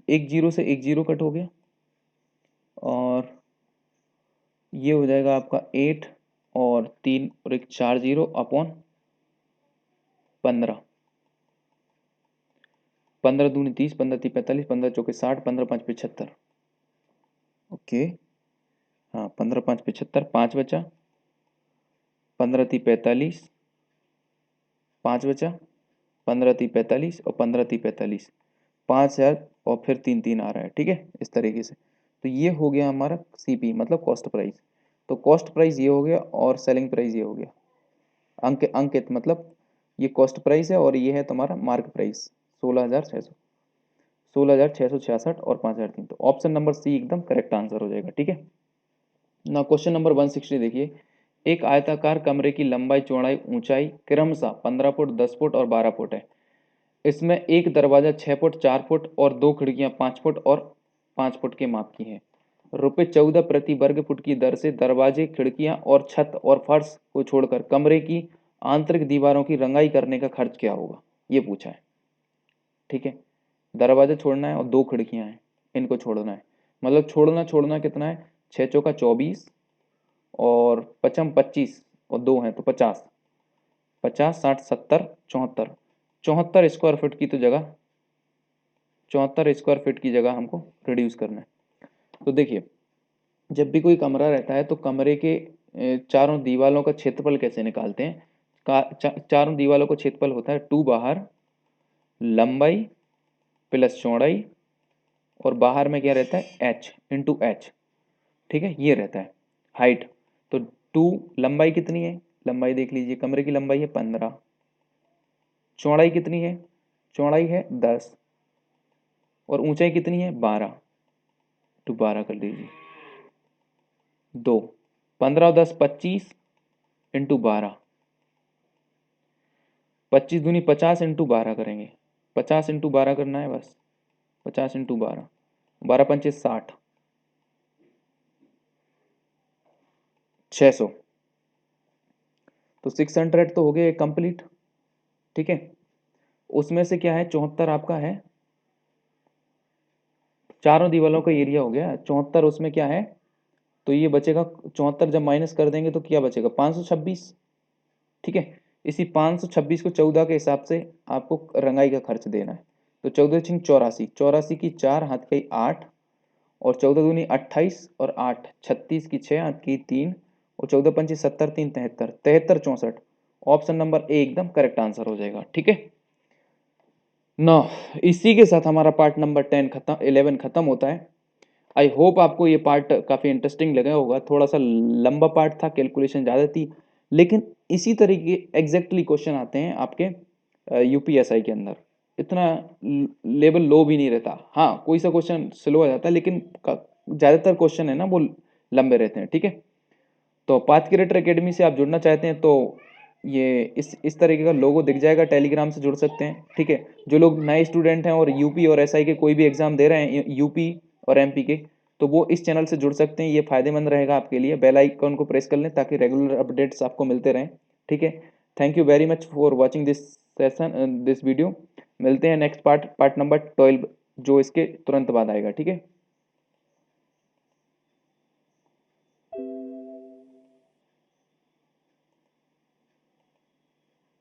Speaker 2: एक जीरो से एक जीरो कट हो गया, और ये हो जाएगा आपका 8 और 3 और एक 4 जीरो अपॉन 15, 15 दूनी 30, 15 तीन 45, 15 चौके 60, 15 पाँच 75, ओके। हाँ 15 पाँच 75, 5 बचा, 15 ती 45, 5 बचा, 15 ती 45 और 15 ती 45, 5,000 और फिर 3 3 आ रहा है, ठीक है, इस तरीके से। तो ये हो गया हमारा सीपी मतलब कॉस्ट प्राइस। तो कॉस्ट प्राइस ये हो गया और सेलिंग प्राइस ये हो गया, अंकित मतलब ये कॉस्ट प्राइस है और ये है तुम्हारा मार्क प्राइस, 16,600, 16,666 और 5,003। तो ऑप्शन नंबर सी एकदम करेक्ट आंसर हो जाएगा, ठीक है ना। क्वेश्चन नंबर 160 देखिए, एक आयताकार कमरे की लंबाई चौड़ाई ऊंचाई क्रमशः 15 फुट 10 फुट और 12 फुट है। इसमें एक दरवाजा 6 फुट 4 फुट और दो खिड़कियां 5 फुट और 5 फुट के माप की हैं। रुपये 14 प्रति वर्ग फुट की दर से दरवाजे खिड़कियां और छत और फर्श को छोड़कर कमरे की आंतरिक दीवारों की रंगाई करने का खर्च क्या होगा, ये पूछा है, ठीक है। दरवाजा छोड़ना है और दो खिड़कियां हैं, इनको छोड़ना है, मतलब छोड़ना छोड़ना कितना है, 6 चौका 24 और पचम 25 और दो हैं तो 50, 50 60 70 74, 74 स्क्वायर फीट की तो जगह, 74 स्क्वायर फीट की जगह हमको रिड्यूस करना है। तो देखिए, जब भी कोई कमरा रहता है तो कमरे के चारों दीवालों का क्षेत्रफल कैसे निकालते हैं, चारों दीवालों का क्षेत्रफल होता है 2 बाहर लंबाई प्लस चौड़ाई, और बाहर में क्या रहता है h इंटू एच, ठीक है, ये रहता है हाइट। तो 2 लंबाई कितनी है, लंबाई देख लीजिए, कमरे की लंबाई है 15, चौड़ाई कितनी है, चौड़ाई है 10 और ऊंचाई कितनी है 12, तो 12 कर लीजिए, 2, 15 और 10 25 इंटू 12, 25 दूनी 50 इंटू 12 करेंगे, 50 इंटू 12 करना है बस, 50 इंटू 12, 12 पंचे 60, 600, तो 600 तो हो गया कंप्लीट, ठीक है। उसमें से क्या है 74 आपका है, चारों दीवालों का एरिया हो गया 74, उसमें क्या है, तो ये बचेगा 74 जब माइनस कर देंगे तो क्या बचेगा 526, ठीक है। इसी 526 को 14 के हिसाब से आपको रंगाई का खर्च देना है। तो 14 छिंग 84, 84 की 4 हाथ की 8 और 14 दूनी 28 और 8 36 की 6 हाथ की 3 और 14 पंची 70 3 73, 73 64, ऑप्शन नंबर ए एकदम करेक्ट आंसर हो जाएगा, ठीक है ना। इसी के साथ हमारा पार्ट नंबर 10 खत्म, 11 खत्म होता है। आई होप आपको ये पार्ट काफ़ी इंटरेस्टिंग लगा होगा, थोड़ा सा लंबा पार्ट था, कैलकुलेशन ज़्यादा थी, लेकिन इसी तरीके एग्जैक्टली क्वेश्चन आते हैं आपके यूपीएसआई के अंदर, इतना लेवल लो भी नहीं रहता। हाँ कोई सा क्वेश्चन स्लो आ जाता है, लेकिन ज़्यादातर क्वेश्चन है ना वो लंबे रहते हैं, ठीक है। तो पाथ क्रिएटर एकेडमी से आप जुड़ना चाहते हैं तो ये इस तरीके का लोगो दिख जाएगा, टेलीग्राम से जुड़ सकते हैं, ठीक है। जो लोग नए स्टूडेंट हैं और यूपी और एसआई के कोई भी एग्जाम दे रहे हैं, यूपी और एमपी के, तो वो इस चैनल से जुड़ सकते हैं, ये फायदेमंद रहेगा आपके लिए। बेल आइकन को प्रेस कर लें ताकि रेगुलर अपडेट्स आपको मिलते रहें, ठीक है। Thank you very much for watching this session, this video. मिलते हैं नेक्स्ट पार्ट नंबर 12 जो इसके तुरंत बाद आएगा, ठीक है।